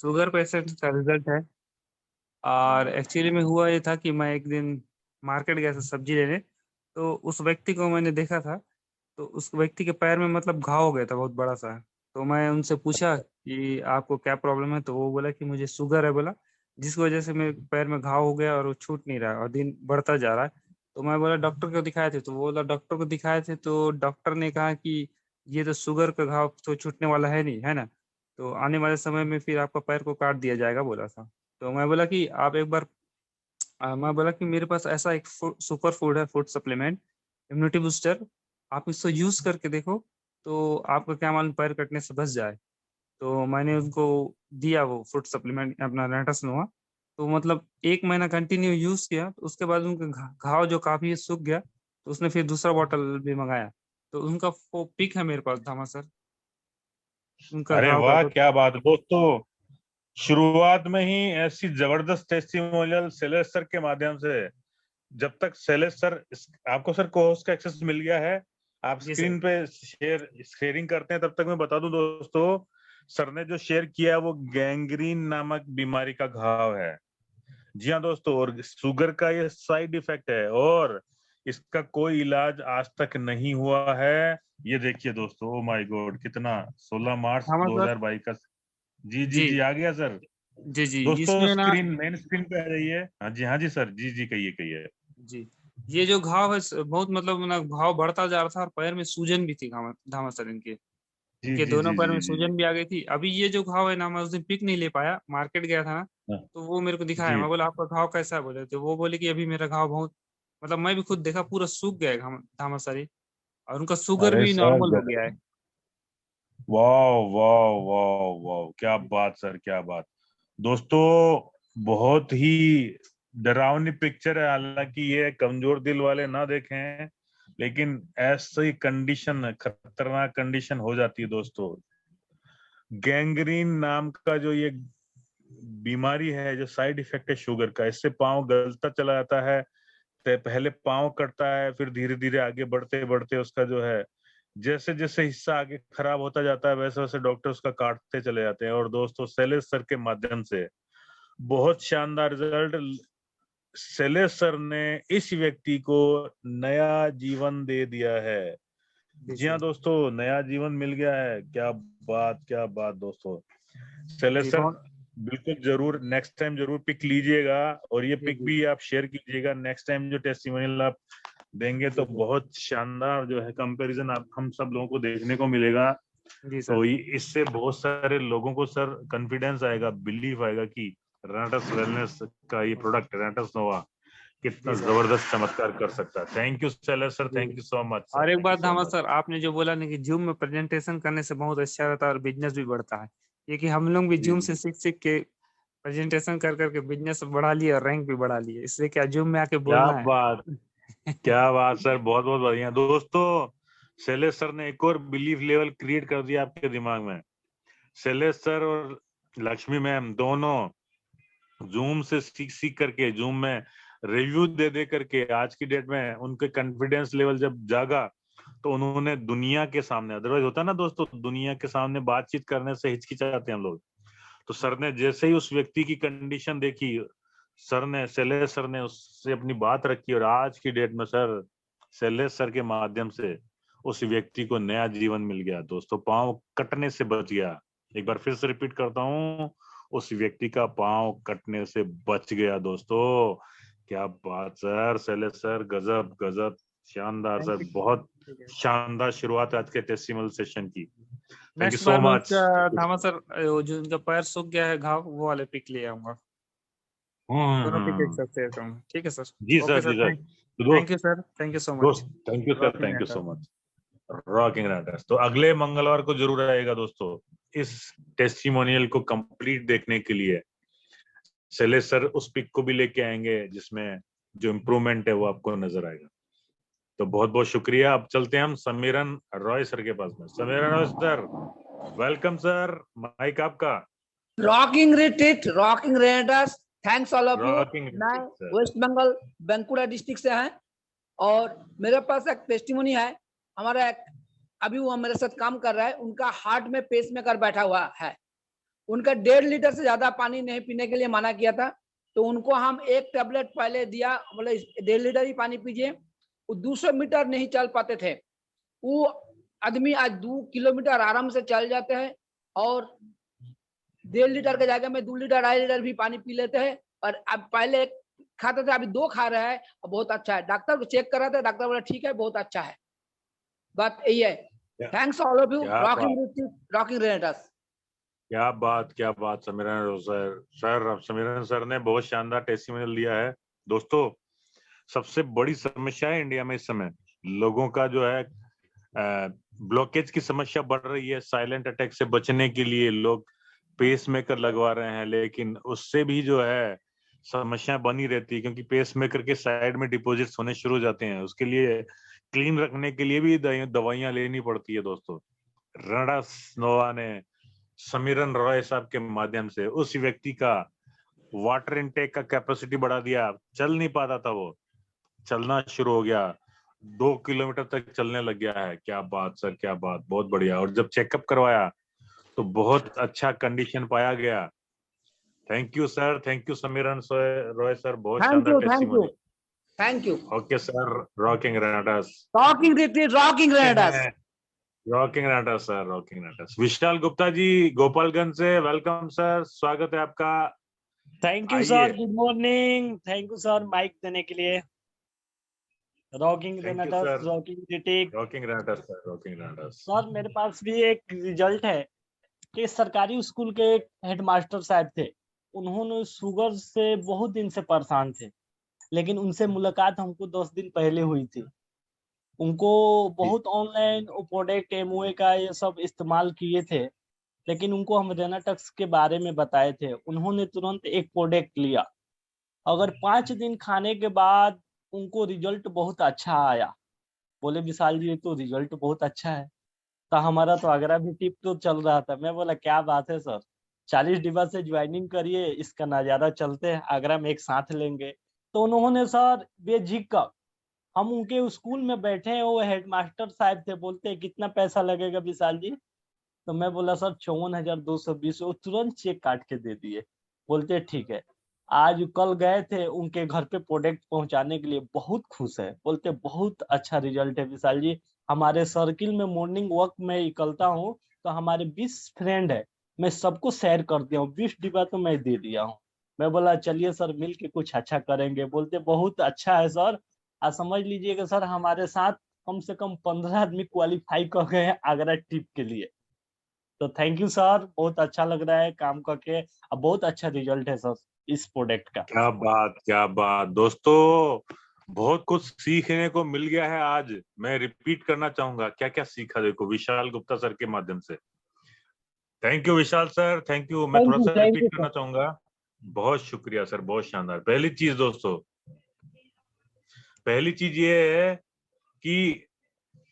Sugar patient का result है। और एक्चुअली में हुआ ये था कि मैं एक दिन मार्केट गया था सब्जी लेने, तो उस व्यक्ति को मैंने देखा था। तो उस व्यक्ति के पैर में मतलब घाव हो गया था बहुत बड़ा सा। तो मैं उनसे पूछा कि आपको क्या प्रॉब्लम है, तो वो बोला कि मुझे शुगर है बोला, जिस वजह से मेरे पैर में घाव हो गया और वो छूट नहीं रहा है और दिन बढ़ता जा रहा है। तो मैं बोला डॉक्टर को दिखाए थे, तो वो बोला डॉक्टर को दिखाए थे तो डॉक्टर ने कहा कि ये तो शुगर का घाव तो छूटने वाला है नहीं, है ना, तो आने वाले समय में फिर आपका पैर को काट दिया जाएगा बोला था। तो मैं बोला कि आप एक बार मैं बोला कि मेरे पास ऐसा एक सुपर फूड है, फूड सप्लीमेंट इम्यूनिटी बूस्टर, आप इसको यूज करके देखो, तो आपका क्या मालूम पैर कटने से बच जाए। तो मैंने उनको दिया वो फूड सप्लीमेंट अपना रेनाटस नोवा। तो मतलब 1 महीना कंटिन्यू यूज किया, तो उसके बाद उनका घाव जो काफी सूख गया, तो उसने फिर दूसरा बॉटल भी मंगाया। तो उनका वो पिक है मेरे पास धामा सर, उनका अरे घाव का वाह, तो। क्या बात है दोस्तों। शुरुआत में ही ऐसी जबरदस्त टेस्टिमोनियल शैलेश सर के माध्यम से। जब तक शैलेश सर आपको सर को होस्ट का एक्सेस मिल गया है, आप जी सर। स्क्रीन पे शेयरिंग करते हैं, तब तक मैं बता दूं दोस्तों, सर ने जो शेयर किया वो गैंग्रीन नामक बीमारी का घाव है। जी हाँ दोस्तों, और शुगर का ये साइड इफेक्ट है और इसका कोई इलाज आज तक नहीं हुआ है। ये देखिए दोस्तों, ओ माय गॉड, कितना 16 मार्च धामा सर। 2022 का। जी जी जी जी, आ गया सर। जी जी। दोस्तों इसमें ना, मेन स्क्रीन पे आ जाइए। हाँ जी सर, जी जी, कहिए कहिए। जी, ये जो घाव है बहुत मतलब ना घाव बढ़ता जा रहा था और पैर में सूजन भी थी धामा सर इनके। जी इनके जी दोनों जी पैर जी में जी जी। सूजन भी आ गई थी। अभी ये जो घाव है ना, मैं उस दिन पिक नहीं ले पाया, मार्केट गया था ना, हाँ, तो वो मेरे को दिखाया। जी। मैं बोला आपका घाव कैसा है बोले, तो वो बोले कि अभी मेरा घाव बहुत मतलब मैं भी खुद देखा पूरा सूख गया है धामा सर ये, और उनका शुगर अरे भी सर नॉर्मल हो गया है। गजब। वाह वाह वाह वाह, क्या बात सर, क्या बात। दोस्तों बहुत ही डरावनी पिक्चर है, हालांकि ये कमजोर दिल वाले ना देखें, लेकिन ऐसी कंडीशन, खतरनाक कंडीशन हो जाती है दोस्तों। गैंग्रीन नाम का जो ये बीमारी है, जो साइड इफेक्ट है शुगर का, इससे पाँव गलता चला जाता है। पहले पाँव कटता है, फिर धीरे धीरे आगे बढ़ते बढ़ते उसका जो है, जैसे जैसे हिस्सा आगे खराब होता जाता है, वैसे वैसे डॉक्टर उसका काटते चले जाते हैं। और दोस्तों शैलेश सर के माध्यम से बहुत शानदार रिजल्ट, शैलेश सर ने इस व्यक्ति को नया जीवन दे दिया है। जी जी हाँ जी दोस्तों, नया जीवन मिल गया है। क्या बात, क्या बात दोस्तों। शैलेश जी। सर बहुत। बिल्कुल जरूर नेक्स्ट टाइम जरूर पिक लीजिएगा, और ये जी पिक जी भी आप शेयर कीजिएगा नेक्स्ट टाइम जो टेस्टिमोनियल आप देंगे, जी तो बहुत शानदार जो है कंपैरिजन आप हम सब लोगों को देखने को मिलेगा। जी सर। तो इससे बहुत सारे लोगों को सर कॉन्फिडेंस आएगा, बिलीफ आएगा कि रेनाटस वेलनेस का ये प्रोडक्ट रेनाटस नोवा कितना जी सर। जबरदस्त चमत्कार कर सकता है। थैंक यू शैलेश सर, जी। Thank you so much sir, और एक थैंक यू बात सो धामा मच। सर, आपने जो बोला ना कि जूम में प्रेजेंटेशन करने से बहुत अच्छा रहता है और बिजनेस भी बढ़ता है, ये कि हम लोग भी जी जूम जी, से सीख सीख के प्रेजेंटेशन कर करके बिजनेस बढ़ा लिए और रैंक भी बढ़ा लिए, इसलिए क्या जूम में आके क्या बोलना है। बात, क्या बात सर, बहुत बहुत बढ़िया दोस्तों। शैलेश सर ने एक और बिलीफ लेवल क्रिएट कर दिया आपके दिमाग में। शैलेश सर और लक्ष्मी मैम दोनों जूम से सीख सीख करके, जूम में रिव्यू दे दे करके, आज की डेट में उनके कॉन्फिडेंस लेवल जब जागा, तो उन्होंने दुनिया के सामने, अदरवाइज होता है ना दोस्तों, दुनिया के सामने बातचीत करने से हिचकिचाते हैं हम लोग, तो सर ने जैसे ही उस व्यक्ति की कंडीशन देखी, सर ने, शैलेश सर ने उससे अपनी बात रखी, और आज की डेट में सर शैलेश सर के माध्यम से उस व्यक्ति को नया जीवन मिल गया दोस्तों, पांव कटने से बच गया। एक बार फिर से रिपीट करता हूँ, उस व्यक्ति का पांव कटने से बच गया दोस्तों। क्या बात सर, शैलेश सर गजब गजब, शानदार थैंक सर, यू। बहुत ठीक है। शानदार शुरुआत है आज के टेस्टिमोनियल सेशन की। थैंक यू नेक्स्ट सो बार मैं मच। उसका धामा सर वो जो उनका पैर सूख गया है घाव, वो वाले पिक ले आऊंगा। दोनों पिक एक हम्म। साथ शेयर करूंगा, ठीक है सर। जी ओके सर, सर, जी सर। थैंक तो थैंक दोस्त you sir, thank you so much. दोस्त thank you sir, rocking thank you so रहता। मच। रॉकिंग राइटर्स तो अगले मंगलवार को जरूर आएगा दोस्तों, इस टेस्टिमोनियल को कंप्लीट देखने के लिए। शैलेश सर उस पिक को भी लेके आएंगे जिसमें जो इम्प्रूवमेंट है वो आपको नजर आएगा। तो बहुत बहुत शुक्रिया। अब चलते हैं हम समीरन रॉय सर के पास में। Samiran Roy sir, welcome sir, mike आपका। Rocking retreat, rocking raiders, thanks all of you. Rocking मैं sir. West Bengal Bankura district से हैं और मेरे पास एक टेस्टिमोनी है। हमारा एक अभी वो मेरे साथ काम कर रहा है, उनका हार्ट में पेस मेकर बैठा हुआ है उनका 1.5 लीटर से ज्यादा पानी नहीं पीने के लिए मना किया था। तो उनको हम एक टेबलेट पहले दिया, बोले 1.5 लीटर ही पानी पीजिए। वो 200 मीटर नहीं चल पाते थे, वो आदमी आज 2 किलोमीटर आराम से चल जाते हैं और 1.5 लीटर के जगह में 2 लीटर 2.5 लीटर भी पानी पी लेते हैं। और अब पहले खाते थे, अभी 2 खा रहे हैं, बहुत अच्छा है। डॉक्टर को चेक करा था, डॉक्टर बोला ठीक है, बहुत अच्छा है। बात यही है। Thanks all of you, rocking renegades. क्या बात समीरन सर समीरन सर ने बहुत शानदार टेस्टिमोनियल दिया है। दोस्तों, सबसे बड़ी समस्या है इंडिया में इस समय, लोगों का जो है ब्लॉकेज की समस्या बढ़ रही है। साइलेंट अटैक से बचने के लिए लोग पेस मेकर लगवा रहे हैं, लेकिन उससे भी जो है समस्या बनी रहती है, क्योंकि पेस मेकर के साइड में डिपॉजिट्स होने शुरू हो जाते हैं। उसके लिए क्लीन रखने के लिए भी दवाइयां लेनी पड़ती है। दोस्तों, रणास नोवा ने समीरन रॉय साहब के माध्यम से उस व्यक्ति का वाटर इनटेक का कैपेसिटी बढ़ा दिया। चल नहीं पाता था, वो चलना शुरू हो गया, 2 किलोमीटर तक चलने लग गया है। क्या बात सर, क्या बात, बहुत बढ़िया। और जब चेकअप करवाया तो बहुत अच्छा कंडीशन पाया गया। Thank you sir, thank you Samiran Roy sir, बहुत शानदार testimony. Thank you. Okay sir, rocking renegades, rocking renegades. Rocking renegades sir, rocking renegades. Vishal Gupta ji Gopalganj से, वेलकम सर, स्वागत है आपका। Thank you sir, good morning. Thank you sir mike देने के लिए। Rocking renegades, rocking critic, rocking renegades sir, rocking renegades. Sir मेरे पास भी एक रिजल्ट है कि सरकारी स्कूल के एक हेडमास्टर साहब थे, उन्होंने शुगर से बहुत दिन से परेशान थे, लेकिन उनसे मुलाकात हमको 10 दिन पहले हुई थी। उनको बहुत ऑनलाइन प्रोडक्ट एमओए का ये सब इस्तेमाल किए थे, लेकिन उनको हम रेनाटक्स के बारे में बताए थे। उन्होंने तुरंत एक प्रोडक्ट लिया, अगर 5 दिन खाने के बाद उनको रिजल्ट बहुत अच्छा आया। बोले विशाल जी, ये तो रिजल्ट बहुत अच्छा है। तो हमारा तो आगरा भी टिप तो चल रहा था। मैं बोला क्या बात है सर, 40 डिब्बा से ज्वाइनिंग करिए, इसका नज़ारा चलते हैं, आगरा में एक साथ लेंगे। तो उन्होंने सर बेझिझक, हम उनके स्कूल में बैठे हैं, वो हेडमास्टर साहब थे, बोलते हैं कितना पैसा लगेगा विशाल जी। तो मैं बोला सर 54,220। वो तुरंत चेक काट के दे दिए, बोलते ठीक है। आज कल गए थे उनके घर पे प्रोडक्ट पहुंचाने के लिए, बहुत खुश है, बोलते बहुत अच्छा रिजल्ट है विशाल जी। हमारे सर्किल में मॉर्निंग वॉक में निकलता हूँ तो हमारे 20 फ्रेंड है, मैं सबको शेयर कर दिया हूँ, 20 डिब्बा तो मैं दे दिया हूँ। मैं बोला चलिए सर मिल के कुछ अच्छा करेंगे। बोलते बहुत अच्छा है सर। आज समझ लीजिएगा सर, हमारे साथ कम से कम 15 आदमी क्वालिफाई कर गए हैं आगरा ट्रिप के लिए। तो थैंक यू सर, बहुत अच्छा लग रहा है काम करके। अब बहुत अच्छा रिजल्ट है सर इस प्रोडक्ट का। क्या बात, क्या बात। दोस्तों, बहुत कुछ सीखने को मिल गया है आज। मैं रिपीट करना चाहूंगा क्या क्या सीखा, देखो विशाल गुप्ता सर के माध्यम से। Thank you Vishal sir, thank you. मैं थोड़ा सा रिपीट करना चाहूंगा। बहुत शुक्रिया सर, बहुत शानदार। पहली चीज दोस्तों, पहली चीज ये है कि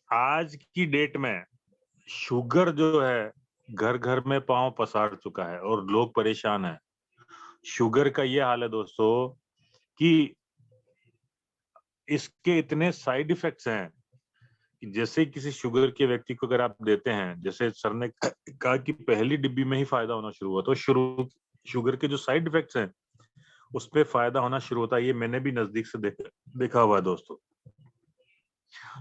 आज की डेट में शुगर जो है घर घर में पांव पसार चुका है और लोग परेशान हैं। शुगर का ये हाल है दोस्तों कि इसके इतने साइड इफेक्ट्स हैं कि जैसे किसी शुगर के व्यक्ति को अगर आप देते हैं, जैसे सर ने कहा कि पहली डिब्बी में ही फायदा होना शुरू हुआ, तो शुगर के जो साइड इफेक्ट्स हैं उस पर फायदा होना शुरू होता है। ये मैंने भी नजदीक से देखा हुआ है दोस्तों।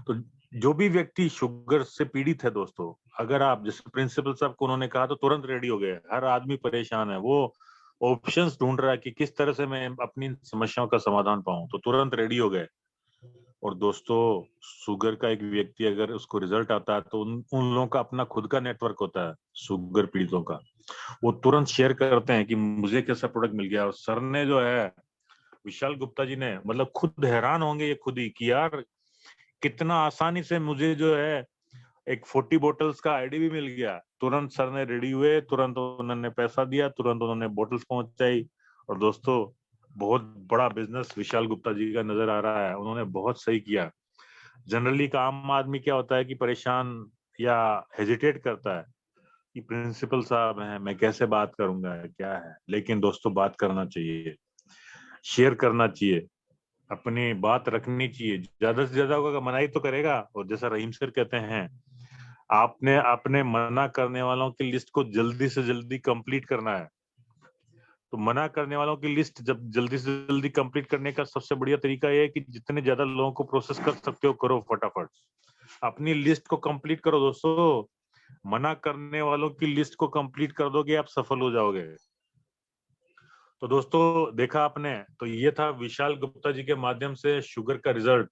तो जो भी व्यक्ति शुगर से पीड़ित है दोस्तों, अगर आप, जैसे प्रिंसिपल साहब को उन्होंने कहा, तो तुरंत रेडी हो गए। हर आदमी परेशान है, वो ऑप्शंस ढूंढ रहा है कि किस तरह से मैं अपनी समस्याओं का समाधान पाऊं, तो तुरंत रेडी हो गए। और दोस्तों, शुगर का एक व्यक्ति अगर उसको रिजल्ट आता है तो उन लोगों का अपना खुद का नेटवर्क होता है शुगर पीड़ितों का, वो तुरंत शेयर करते हैं कि मुझे कैसा प्रोडक्ट मिल गया। और सर ने जो है, विशाल गुप्ता जी ने, मतलब खुद हैरान होंगे ये खुद ही कि यार कितना आसानी से मुझे जो है एक 40 बोटल्स का आईडी भी मिल गया। तुरंत सर ने रेडी हुए, तुरंत उन्होंने पैसा दिया, तुरंत उन्होंने बोटल्स पहुंचाई। और दोस्तों, बहुत बड़ा बिजनेस विशाल गुप्ता जी का नजर आ रहा है, उन्होंने बहुत सही किया। जनरली का आम आदमी क्या होता है कि परेशान या हेजिटेट करता है कि प्रिंसिपल साहब हैं, मैं कैसे बात करूंगा, क्या है। लेकिन दोस्तों, बात करना चाहिए, शेयर करना चाहिए, अपनी बात रखनी चाहिए। ज्यादा से ज्यादा होगा, मनाही तो करेगा। और जैसा रहीम सर कहते हैं, आपने अपने मना करने वालों की लिस्ट को जल्दी से जल्दी कंप्लीट करना है। तो मना करने वालों की लिस्ट जब जल्दी से जल्दी कंप्लीट करने का सबसे बढ़िया तरीका ये है कि जितने ज्यादा लोगों को प्रोसेस कर सकते हो करो, फटाफट अपनी लिस्ट को कंप्लीट करो दोस्तों। मना करने वालों की लिस्ट को कंप्लीट कर दोगे आप सफल हो जाओगे। तो दोस्तों देखा आपने, तो ये था विशाल गुप्ता जी के माध्यम से शुगर का रिजल्ट,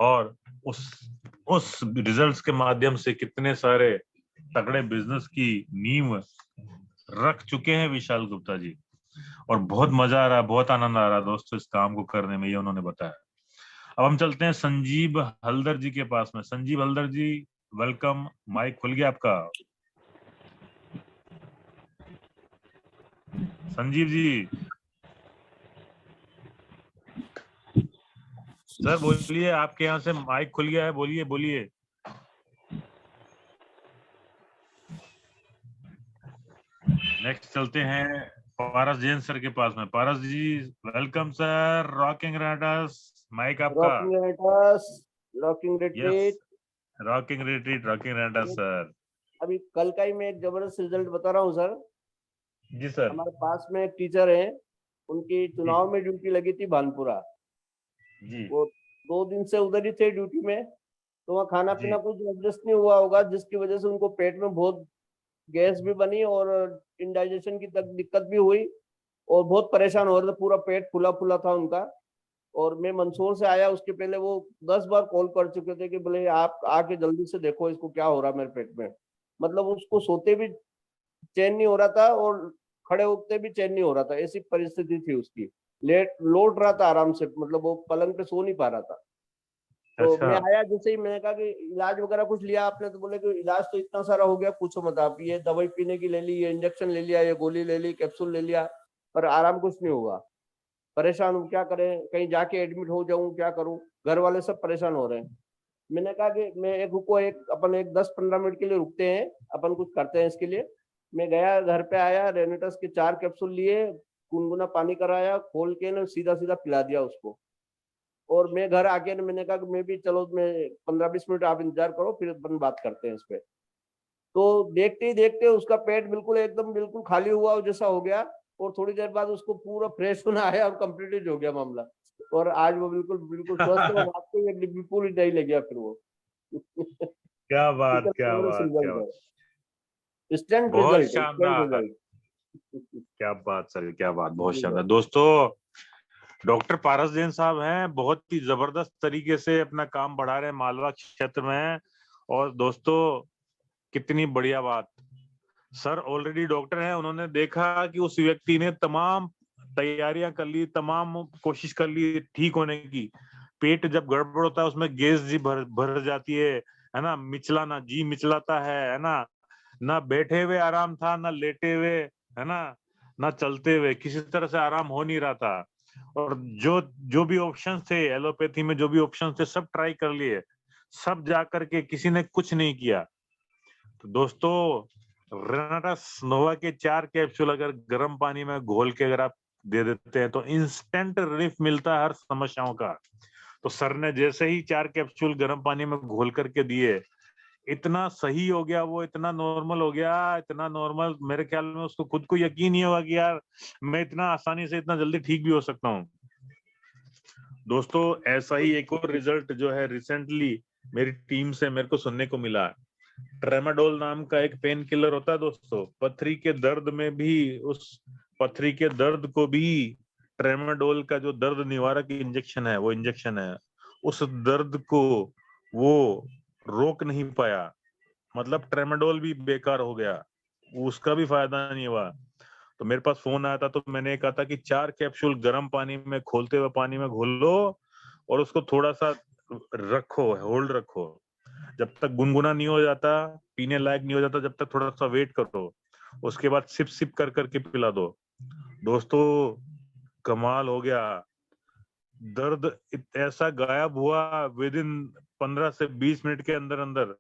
और उस रिजल्ट्स के माध्यम से कितने सारे तगड़े बिजनेस की नींव रख चुके हैं विशाल गुप्ता जी। और बहुत मजा आ रहा है, बहुत आनंद आ रहा है दोस्तों इस काम को करने में, ये उन्होंने बताया। अब हम चलते हैं संजीव हल्दर जी के पास में। संजीव हल्दर जी वेलकम, माइक खुल गया आपका। संजीव जी सर बोलिए, आपके यहाँ से माइक खुल गया है, बोलिए बोलिए। नेक्स्ट चलते हैं पारस जैन सर के पास में। Paras ji welcome sir, rocking riders, mike आपका। Rocking retreat, rocking retreat, rocking riders sir. अभी कल का ही मैं एक जबरदस्त रिजल्ट बता रहा हूँ सर। जी सर। हमारे पास में एक टीचर है, उनकी चुनाव में ड्यूटी लगी थी भानपुरा जी। वो 2 दिन से उधर ही थे ड्यूटी में। तो वहाँ खाना पीना कुछ एडजस्ट नहीं हुआ होगा, जिसकी वजह से उनको पेट में बहुत गैस भी बनी और इंडाइजेशन की तक दिक्कत भी हुई और बहुत परेशान हो रहे थे, पूरा पेट फूला फूला था उनका। और मैं मंदसौर से आया, उसके पहले वो 10 बार कॉल कर चुके थे कि बोले आप आके जल्दी से देखो इसको क्या हो रहा है मेरे पेट में। मतलब उसको सोते भी चैन नहीं हो रहा था और खड़े उठते भी चैन नहीं हो रहा था, ऐसी परिस्थिति थी उसकी। लेट लौट रहा था आराम से, मतलब वो पलंग पे सो नहीं पा रहा था। तो अच्छा। मैं आया, जैसे ही मैंने कहा कि इलाज वगैरह कुछ लिया आपने, तो बोले कि इलाज तो इतना सारा हो गया पूछो मत आप, ये दवाई पीने की ले ली, ये इंजेक्शन ले लिया, ये गोली ले ली, कैप्सूल ले लिया, पर आराम कुछ नहीं हुआ। परेशान हूँ, क्या करें, कहीं जाके एडमिट हो जाऊं, क्या करूं, घर वाले सब परेशान हो रहे हैं। मैंने कहा कि मैं एक रुको, एक अपन एक 10-15 मिनट के लिए रुकते हैं, अपन कुछ करते हैं इसके लिए। मैं गया, घर पे आया, रेनेटस के 4 कैप्सूल लिए, गुनगुना पानी कराया, खोल के ना सीधा सीधा पिला दिया उसको। और मैं घर आके ना मैंने कहा कि मैं भी, चलो मैं 15-20 मिनट आप इंतजार करो, फिर अपन बात करते हैं इस पे। तो देखते ही देखते उसका पेट बिल्कुल एकदम बिल्कुल खाली हुआ जैसा हो गया, और थोड़ी देर बाद उसको पूरा फ्रेश होना आया और कंप्लीटेड हो गया मामला। और आज वो बिल्कुल बिल्कुल स्वस्थ है, और रात को एक बिल्कुल ही नहीं ले गया फिर वो। क्या बात, क्या बात, क्या बात, इंस्टेंट बहुत रिजल्ट, इंस्टेंट शानदार। रिजल्ट। क्या बात सर, क्या बात, बहुत शानदार। दोस्तों डॉक्टर पारस जैन साहब हैं, बहुत ही जबरदस्त तरीके से अपना काम बढ़ा रहे हैं मालवा क्षेत्र में। और दोस्तों कितनी बढ़िया बात, सर ऑलरेडी डॉक्टर हैं, उन्होंने देखा कि उस व्यक्ति ने तमाम तैयारियां कर ली, तमाम कोशिश कर ली ठीक होने की। पेट जब गड़बड़ होता है उसमें गैस जी भर जाती है ना, मिचलाना जी मिचलाता है ना बैठे हुए आराम था, ना लेटे हुए, है ना चलते हुए, किसी तरह से आराम हो नहीं रहा था। और जो भी ऑप्शन थे एलोपैथी में, जो भी ऑप्शन थे सब ट्राई कर लिए, सब जा करके किसी ने कुछ नहीं किया। तो दोस्तों रेनाटस नोवा के 4 कैप्सूल अगर गर्म पानी में घोल के अगर आप दे देते हैं तो इंस्टेंट रिलीफ मिलता है हर समस्याओं का। तो सर ने जैसे ही 4 कैप्सूल गर्म पानी में घोल करके दिए, इतना सही हो गया वो, इतना नॉर्मल हो गया, इतना नॉर्मल, मेरे ख्याल में उसको खुद को यकीन नहीं होगा कि यार मैं इतना आसानी से इतना जल्दी ठीक भी हो सकता हूँ। दोस्तों ऐसा ही एक और रिजल्ट जो है रिसेंटली मेरी टीम से मेरे को सुनने को मिला। ट्रेमाडोल नाम का एक पेन किलर होता है दोस्तों, पथरी के दर्द में भी, उस पथरी के दर्द को भी ट्रेमाडोल का जो दर्द निवारक इंजेक्शन है, वो इंजेक्शन है, उस दर्द को वो रोक नहीं पाया। मतलब ट्रेमाडोल भी बेकार हो गया, उसका भी फायदा नहीं हुआ। तो मेरे पास फोन आया था, तो मैंने कहा था कि 4 कैप्सूल गर्म पानी में खोलते हुए पानी में घोल लो और उसको थोड़ा सा रखो, होल्ड रखो, जब तक गुनगुना नहीं हो जाता, पीने लायक नहीं हो जाता, जब तक थोड़ा सा वेट करो, उसके बाद सिप सिप कर करके पिला दो। दोस्तों कमाल हो गया, दर्द ऐसा गायब हुआ विद इन 15 से 20 मिनट के अंदर अंदर।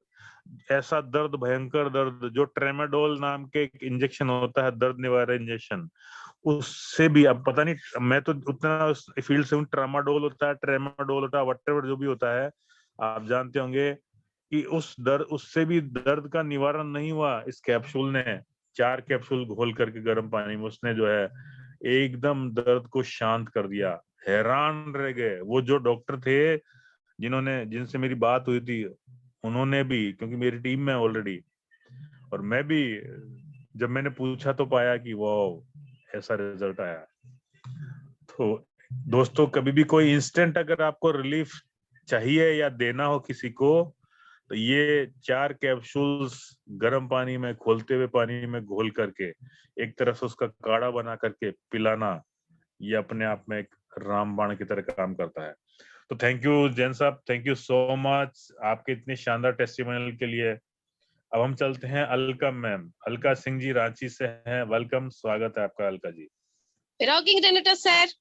ऐसा दर्द, भयंकर दर्द, जो ट्रेमाडोल नाम के एक इंजेक्शन होता है, दर्द निवारक इंजेक्शन, उससे भी अब पता नहीं, मैं तो उतना फील्ड से हूँ, ट्रामाडोल होता है, ट्रेमाडोल होता है, वटेवर जो भी होता है, आप जानते होंगे कि उससे भी दर्द का निवारण नहीं हुआ। इस कैप्सूल ने 4 कैप्सूल घोल करके गर्म पानी में उसने जो है एकदम दर्द को शांत कर दिया। हैरान रह गए वो जो डॉक्टर थे जिनसे मेरी बात हुई थी, उन्होंने भी, क्योंकि मेरी टीम में ऑलरेडी, और मैं भी जब मैंने पूछा तो पाया कि वो ऐसा रिजल्ट आया। तो दोस्तों, कभी भी कोई इंस्टेंट अगर आपको रिलीफ चाहिए या देना हो किसी को, तो ये 4 कैप्सूल्स गर्म पानी में, खोलते हुए पानी में घोल करके एक तरह से उसका काढ़ा बना करके पिलाना, ये अपने आप में एक रामबाण की तरह काम करता है। तो थैंक यू जैन साहब, थैंक यू सो मच आपके इतने शानदार टेस्टिमोनियल के लिए। अब हम चलते हैं अलका मैम, अलका सिंह जी रांची से हैं। वेलकम, स्वागत है आपका Alka ji. Rocking renegades sir,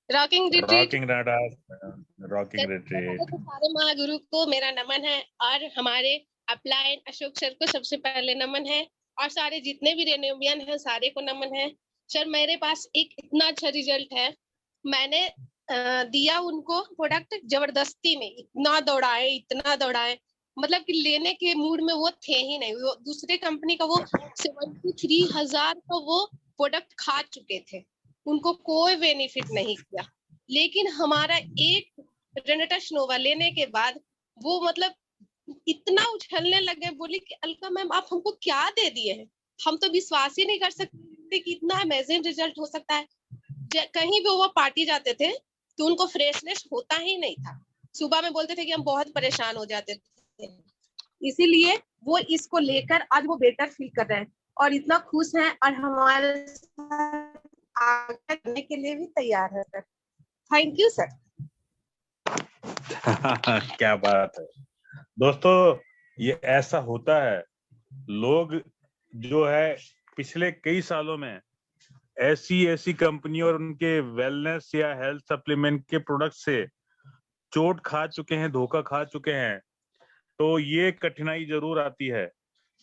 rocking retreat, rocking retreat. सारे महागुरु को मेरा नमन है, और हमारे अपलाइन अशोक सर को सबसे पहले नमन है, और सारे जितने भी रेनोवियन हैं सारे को नमन है। सर मेरे पास एक इतना अच्छा रिजल्ट है, मैंने दिया उनको प्रोडक्ट जबरदस्ती में, इतना दौड़ाए, मतलब कि लेने के मूड में वो थे ही नहीं। वो दूसरे कंपनी का वो 73,000 का वो प्रोडक्ट खा चुके थे, उनको कोई बेनिफिट नहीं किया। लेकिन हमारा एक रेनेटा नोवा लेने के बाद वो मतलब इतना उछलने लगे, बोली कि अलका मैम आप हमको क्या दे दिए हैं, हम तो विश्वास ही नहीं कर सकते कि इतना अमेजिंग रिजल्ट हो सकता है। कहीं भी वो पार्टी जाते थे तो उनको फ्रेशनेस होता ही नहीं था, सुबह में बोलते थे कि हम बहुत परेशान हो जाते थे। इसीलिए वो इसको लेकर आज वो बेटर फील कर रहे हैं और इतना खुश हैं, और हमारे आगे करने के लिए भी तैयार है सर। Thank you sir. क्या बात है दोस्तों, ये ऐसा होता है। लोग जो है पिछले कई सालों में ऐसी कंपनियों और उनके वेलनेस या हेल्थ सप्लीमेंट के प्रोडक्ट से चोट खा चुके हैं, धोखा खा चुके हैं। तो ये कठिनाई जरूर आती है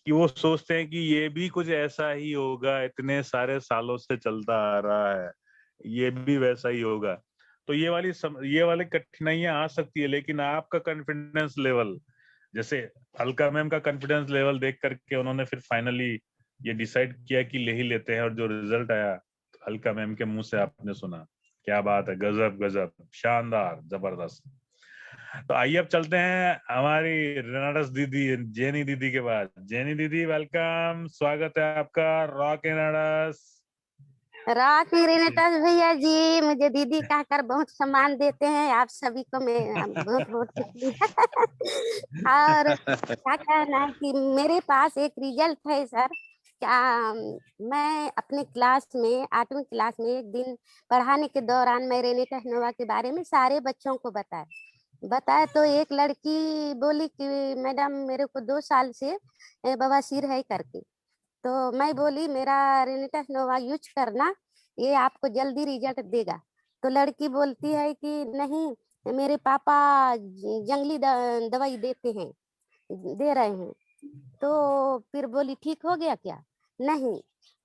कि वो सोचते हैं कि ये भी कुछ ऐसा ही होगा, इतने सारे सालों से चलता आ रहा है, ये भी वैसा ही होगा। तो ये वाली कठिनाइयां आ सकती है, लेकिन आपका कॉन्फिडेंस लेवल, जैसे अलका मैम का कॉन्फिडेंस लेवल देख करके उन्होंने फिर फाइनली ये डिसाइड किया कि ले ही लेते हैं, और जो रिजल्ट आया तो अलका मैम के मुंह से आपने सुना। क्या बात है, गजब, शानदार, जबरदस्त। तो आइए अब चलते हैं हमारी रेनाडस दीदी, जेनी दीदी के बाद। जेनी दीदी वेलकम, स्वागत है आपका रॉक रेनाडस। रॉकिंग रेनेटस भैया जी, मुझे दीदी कहकर बहुत सम्मान देते हैं, आप सभी को मैं बहुत बहुत शुक्रिया। और क्या कहना है कि मेरे पास एक रिजल्ट है सर। क्या मैं अपने क्लास में 8वीं क्लास में एक दिन पढ़ाने के दौरान मैं रेनेटा नोवा के बारे में सारे बच्चों को बताया तो एक लड़की बोली कि मैडम मेरे को 2 साल से बवासीर है करके। तो मैं बोली मेरा रेनेटा नोवा यूज करना, ये आपको जल्दी रिजल्ट देगा। तो लड़की बोलती है कि नहीं, मेरे पापा जंगली दवाई दे रहे हैं। तो फिर बोली ठीक हो गया क्या? नहीं।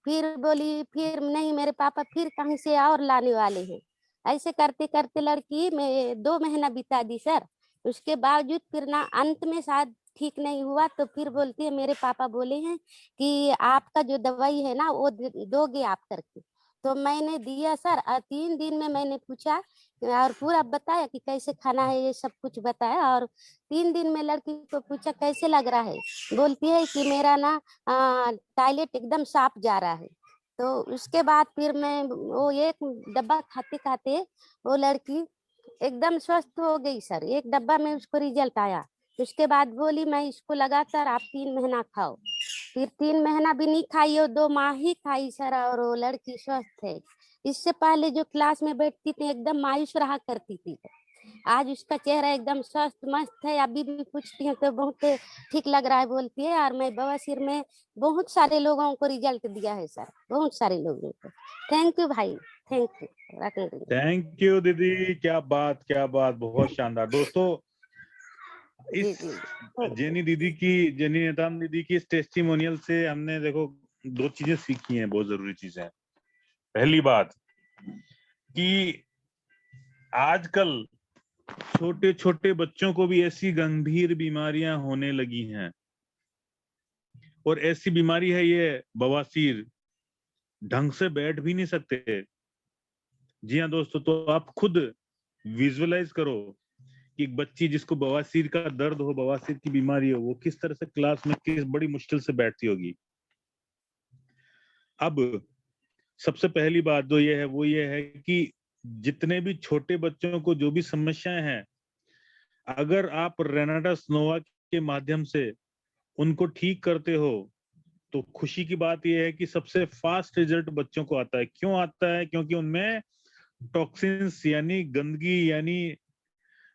फिर बोली फिर नहीं, मेरे पापा फिर कहीं से और लाने वाले हैं। ऐसे करते करते लड़की में 2 महीना बिता दी सर। उसके बावजूद फिर ना अंत में शायद ठीक नहीं हुआ, तो फिर बोलती है मेरे पापा बोले हैं कि आपका जो दवाई है ना वो दोगे आप करके। तो मैंने दिया सर, 3 दिन में मैंने पूछा और पूरा बताया कि कैसे खाना है, ये सब कुछ बताया। और 3 दिन में लड़की को पूछा कैसे लग रहा है, बोलती है कि मेरा ना टॉयलेट एकदम साफ जा रहा है। तो उसके बाद फिर मैं वो एक डब्बा खाते खाते वो लड़की एकदम स्वस्थ हो गई सर। एक डब्बा में उसको रिजल्ट आया। उसके बाद बोली मैं इसको लगातार आप 3 महीना खाओ। फिर 3 महीना भी नहीं खाई, 2 माह ही खाई सर, और वो लड़की स्वस्थ है। इससे पहले जो क्लास में बैठती थी एकदम मायूस रहा करती थी, आज उसका चेहरा एकदम स्वस्थ मस्त है। अभी भी पूछती हूँ तो बहुत ठीक लग रहा है बोलती है। और मैं बवासीर में बहुत सारे लोगों को रिजल्ट दिया है सर, बहुत सारे लोगों को। थैंक यू भाई, थैंक यू। थैंक यू दीदी, क्या बात, बहुत शानदार। दोस्तों, इस जेनी नेताम दीदी की इस टेस्टिमोनियल से हमने देखो 2 चीजें सीखी हैं, बहुत जरूरी चीजें। पहली बात कि आजकल छोटे छोटे बच्चों को भी ऐसी गंभीर बीमारियां होने लगी हैं, और ऐसी बीमारी है ये बवासीर, ढंग से बैठ भी नहीं सकते। जी हाँ दोस्तों, तो आप खुद विजुअलाइज करो कि एक बच्ची जिसको बवासीर का दर्द हो, बवासीर की बीमारी हो, वो किस तरह से क्लास में किस बड़ी मुश्किल से बैठती होगी। अब सबसे पहली बात जो ये है वो ये है कि जितने भी छोटे बच्चों को जो भी समस्याएं हैं, अगर आप रेनाटास नोवा के माध्यम से उनको ठीक करते हो तो खुशी की बात यह है कि सबसे फास्ट रिजल्ट बच्चों को आता है। क्यों आता है? क्योंकि उनमें टॉक्सिन्स यानी गंदगी, यानी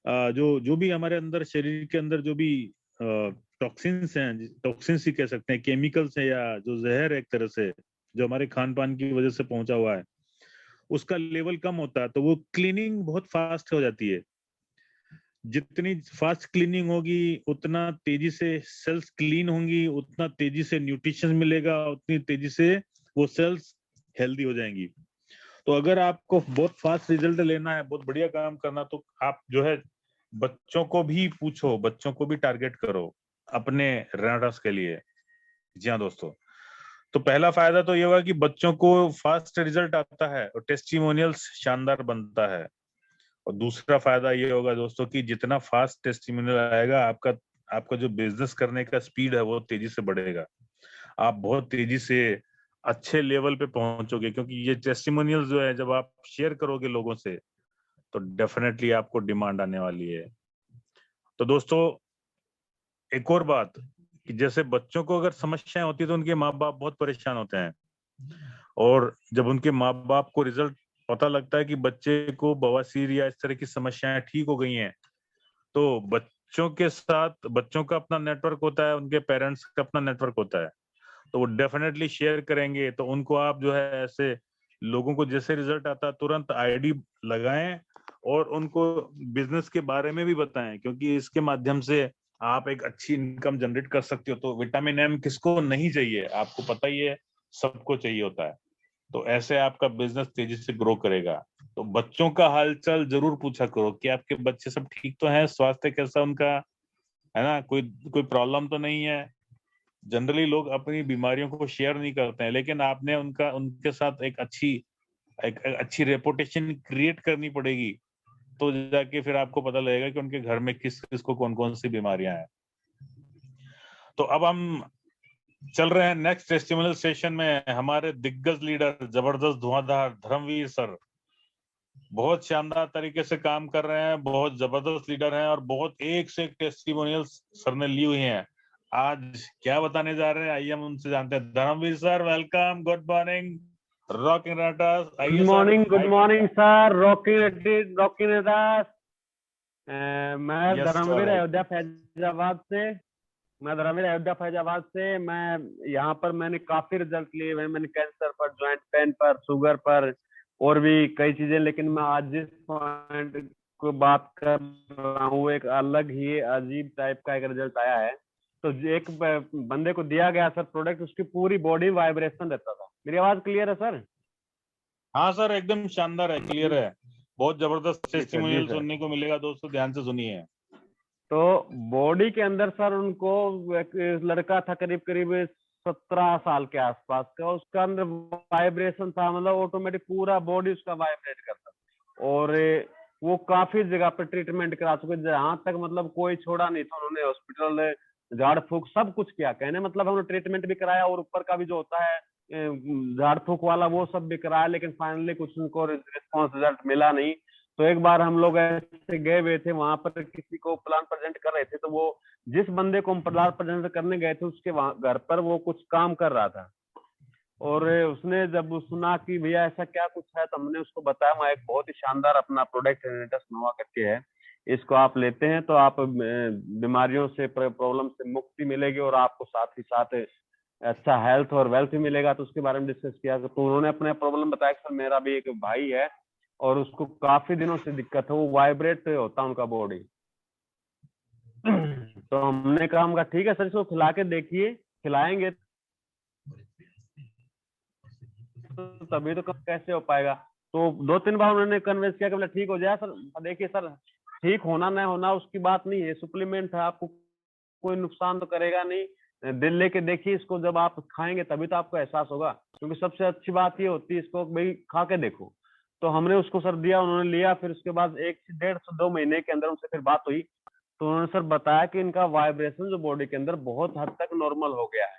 जो भी हमारे अंदर शरीर के अंदर जो भी टॉक्सिन्स हैं, टॉक्सिन्स ही कह सकते हैं, केमिकल्स हैं या जो जहर है एक तरह से, जो हमारे खान पान की वजह से पहुंचा हुआ है, उसका लेवल कम होता है, तो वो क्लीनिंग बहुत फास्ट हो जाती है। जितनी फास्ट क्लीनिंग होगी उतना तेजी से सेल्स क्लीन होंगी, उतना तेजी से न्यूट्रिशन मिलेगा, उतनी तेजी से वो सेल्स हेल्दी हो जाएंगी। तो अगर आपको बहुत फास्ट रिजल्ट लेना है, बहुत बढ़िया काम करना, तो आप जो है बच्चों को भी पूछो, बच्चों को भी टारगेट करो अपने रेनाटास के लिए। जी हाँ दोस्तों, तो पहला फायदा तो ये होगा कि बच्चों को फास्ट रिजल्ट आता है और टेस्टिमोनियल्स शानदार बनता है। और दूसरा फायदा ये होगा दोस्तों कि जितना फास्ट टेस्टिमोनियल आएगा, आपका जो बिजनेस करने का स्पीड है वो तेजी से बढ़ेगा। आप बहुत तेजी से अच्छे लेवल पे पहुंचोगे, क्योंकि ये टेस्टिमोनियल जो है जब आप शेयर करोगे लोगों से तो डेफिनेटली आपको डिमांड आने वाली है। तो दोस्तों एक और बात कि जैसे बच्चों को अगर समस्याएं होती है तो उनके माँ बाप बहुत परेशान होते हैं, और जब उनके माँ बाप को रिजल्ट पता लगता है कि बच्चे को बवासीर या इस तरह की समस्याएं ठीक हो गई हैं, तो बच्चों के साथ बच्चों का अपना नेटवर्क होता है, उनके पेरेंट्स का अपना नेटवर्क होता है, तो वो डेफिनेटली शेयर करेंगे। तो उनको आप जो है ऐसे लोगों को जैसे रिजल्ट आता है तुरंत आईडी लगाएं और उनको बिजनेस के बारे में भी बताएं, क्योंकि इसके माध्यम से आप एक अच्छी इनकम जनरेट कर सकते हो। तो विटामिन एम किसको नहीं चाहिए, आपको पता ही है, सबको चाहिए होता है। तो ऐसे आपका बिजनेस तेजी से ग्रो करेगा। तो बच्चों का हालचाल जरूर पूछा करो कि आपके बच्चे सब ठीक तो हैं, स्वास्थ्य कैसा उनका है ना, कोई प्रॉब्लम तो नहीं है। जनरली लोग अपनी बीमारियों को शेयर नहीं करते हैं, लेकिन आपने उनके साथ एक अच्छी रेपुटेशन क्रिएट करनी पड़ेगी, तो जाके फिर आपको पता लगेगा कि उनके घर में किस किस को कौन कौन सी बीमारियां हैं। तो अब हम चल रहे हैं नेक्स्ट टेस्टिमोनियल सेशन में। हमारे दिग्गज लीडर, जबरदस्त धुआंधार धर्मवीर सर बहुत शानदार तरीके से काम कर रहे हैं, बहुत जबरदस्त लीडर हैं और बहुत एक से एक टेस्टिमोनियल सर ने ली हुई हैं। आज क्या बताने जा रहे हैं, आइए हम उनसे जानते हैं। Dharmveer sir welcome, good morning, rocking renegades. Good morning sir, rocking renegades. मैं धर्मवीर अयोध्या फैजाबाद से मैं यहाँ पर मैंने काफी रिजल्ट लिए हुए। मैंने कैंसर पर, ज्वाइंट पेन पर, शुगर पर और भी कई चीजें, लेकिन मैं आज जिस पॉइंट को बात कर रहा हूँ एक अलग ही अजीब टाइप का एक रिजल्ट आया है। तो एक बंदे को दिया गया सर प्रोडक्ट, उसकी पूरी बॉडी वाइब्रेशन देता था। मेरी आवाज क्लियर है सर? हाँ सर, एकदम शानदार है, क्लियर है। बहुत जबरदस्त टेस्टिमोनियल सुनने को मिलेगा दोस्तों, ध्यान से सुनिए। तो बॉडी के अंदर सर उनको एक लड़का था करीब 17 साल के आसपास का, उसका अंदर वाइब्रेशन था, मतलब ऑटोमेटिक पूरा बॉडी उसका वाइब्रेट करता। और वो काफी जगह पे ट्रीटमेंट करा चुके, जहां तक मतलब कोई छोड़ा नहीं था। उन्होंने हॉस्पिटल, झाड़ फूक सब कुछ किया, कहने मतलब हमने ट्रीटमेंट भी कराया और ऊपर का भी जो होता है झाड़ फूक वाला वो सब भी कराया, लेकिन फाइनली कुछ उनको रिस्पॉन्स रिजल्ट मिला नहीं। तो एक बार हम लोग ऐसे गए हुए थे वहां पर, किसी को प्लान प्रेजेंट कर रहे थे, तो वो जिस बंदे को हम प्लान प्रेजेंट करने गए थे उसके घर पर वो कुछ काम कर रहा था। और उसने जब सुना कि भैया ऐसा क्या कुछ है, तो हमने उसको बताया वहाँ एक बहुत ही शानदार अपना प्रोडक्ट रेनाटास नोवा करके है, इसको आप लेते हैं तो आप बीमारियों से, प्रॉब्लम से मुक्ति मिलेगी और आपको साथ ही साथ अच्छा हेल्थ और वेल्थ भी मिलेगा। तो उसके बारे में डिस्कस किया। तो उन्होंने अपने प्रॉब्लम बताया कि सर मेरा भी एक भाई है और उसको काफी दिनों से दिक्कत है, वो वाइब्रेट होता है उनका बॉडी। तो हमने कहा, हम कहा ठीक है सर, इसको खिला के देखिए, खिलाएंगे तो तभी तो कैसे हो पाएगा। तो 2-3 बार उन्होंने कन्विंस किया कि बोला ठीक हो जाए सर। देखिए सर ठीक होना न होना उसकी बात नहीं है, सप्लीमेंट है, आपको कोई नुकसान तो करेगा नहीं। दिल लेके देखिए इसको, जब आप खाएंगे तभी तो आपको एहसास होगा, क्योंकि सबसे अच्छी बात ये होती है इसको भाई खा के देखो। तो हमने उसको सर दिया, उन्होंने लिया, फिर उसके बाद 1 से 1.5 से 2 महीने के अंदर उनसे फिर बात हुई, तो उन्होंने सर बताया कि इनका वाइब्रेशन जो बॉडी के अंदर बहुत हद तक नॉर्मल हो गया है,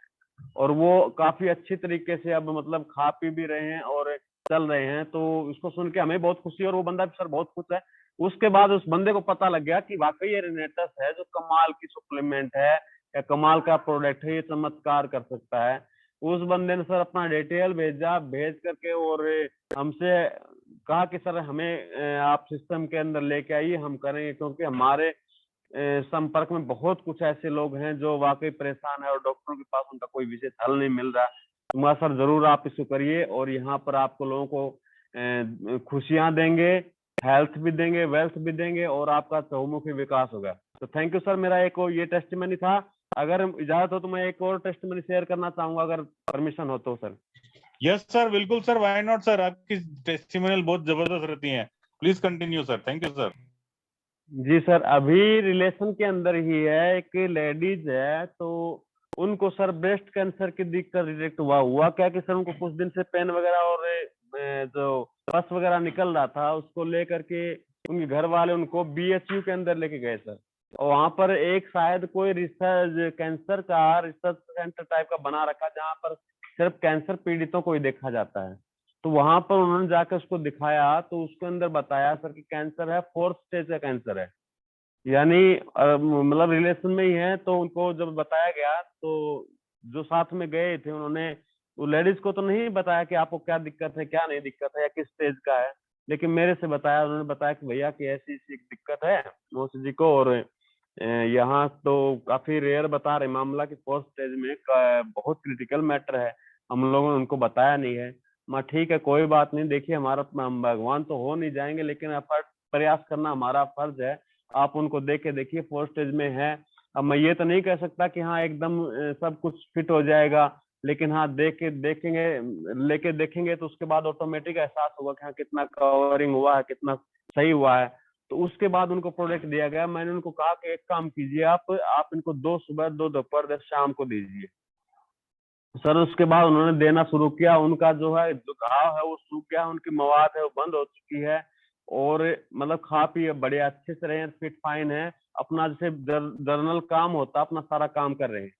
और वो काफी अच्छी तरीके से अब मतलब खा पी भी रहे हैं और चल रहे हैं। तो इसको सुन के हमें बहुत खुशी, और वो बंदा भी सर बहुत खुश है। उसके बाद उस बंदे को पता लग गया कि वाकई ये रेनेटस है जो कमाल की सप्लीमेंट है या कमाल का प्रोडक्ट है, ये चमत्कार कर सकता है। उस बंदे ने सर अपना डिटेल भेजा, भेज करके और हमसे कहा कि सर हमें आप सिस्टम के अंदर लेके आइए, हम करेंगे, क्योंकि हमारे संपर्क में बहुत कुछ ऐसे लोग हैं जो वाकई परेशान है और डॉक्टरों के पास उनका कोई विशेष हल नहीं मिल रहा। तो मैं सर जरूर आप इसको करिए, और यहाँ पर आपको लोगों को खुशियां देंगे, हेल्थ भी देंगे, वेल्थ भी देंगे, और आपका चहुमुखी विकास होगा। तो थैंक यू सर। मेरा एक और ये टेस्टिमनी था। अगर इजाजत हो तो मैं एक और टेस्टिमनी शेयर करना चाहूंगा, अगर परमिशन हो तो सर। यस सर, बिल्कुल सर, व्हाई नॉट सर, आपकी टेस्टिमोनियल बहुत जबरदस्त रहती हैं। Please continue sir. Thank you sir. जी सर, अभी रिलेशन के अंदर ही है, एक लेडीज है, तो उनको सर ब्रेस्ट कैंसर की दिक्कत डिटेक्ट हुआ क्या कि सर उनको कुछ दिन से पेन वगैरह और जो पस वगैरह निकल रहा था, उसको लेकर के उनके घर वाले उनको BHU के अंदर लेके गए सर। और वहां पर एक शायद कोई रिसर्च कैंसर का रिसर्च सेंटर टाइप का बना रखा, जहाँ पर सिर्फ कैंसर पीड़ितों को ही देखा जाता है। तो वहां पर उन्होंने जाकर उसको दिखाया, तो उसके अंदर बताया सर कि कैंसर है, 4th स्टेज का कैंसर है, यानी मतलब रिलेशन में ही है। तो उनको जब बताया गया, तो जो साथ में गए थे उन्होंने वो लेडीज को तो नहीं बताया कि आपको क्या दिक्कत है, क्या नहीं दिक्कत है, या किस स्टेज का है, लेकिन मेरे से बताया। उन्होंने बताया कि भैया कि ऐसी ऐसी एक दिक्कत है मौसी जी को, और यहाँ तो काफी रेयर बता रहे मामला कि 4th स्टेज में बहुत क्रिटिकल मैटर है, हम लोगों ने उनको बताया नहीं है। मैं ठीक है, कोई बात नहीं, देखिए हमारा भगवान तो हो नहीं जाएंगे, लेकिन एफर्ट प्रयास करना हमारा फर्ज है। आप उनको देख के देखिए 4th स्टेज में है। अब मैं ये तो नहीं कह सकता कि हाँ एकदम सब कुछ फिट हो जाएगा, लेकिन हाँ लेके देखेंगे तो उसके बाद ऑटोमेटिक एहसास होगा कि हाँ कितना कवरिंग हुआ है, कितना सही हुआ है। तो उसके बाद उनको प्रोडक्ट दिया गया। मैंने उनको कहा कि एक काम कीजिए, आप इनको 2 सुबह 2 दोपहर 10 शाम को दीजिए। सर उसके बाद उन्होंने देना शुरू किया, उनका जो है जो घाव है वो सूख गया, उनकी मवाद है वो बंद हो चुकी है, और मतलब खा पी बड़े अच्छे से रहे, फिट फाइन है, अपना जैसे जर्नल काम होता अपना सारा काम कर रहे हैं।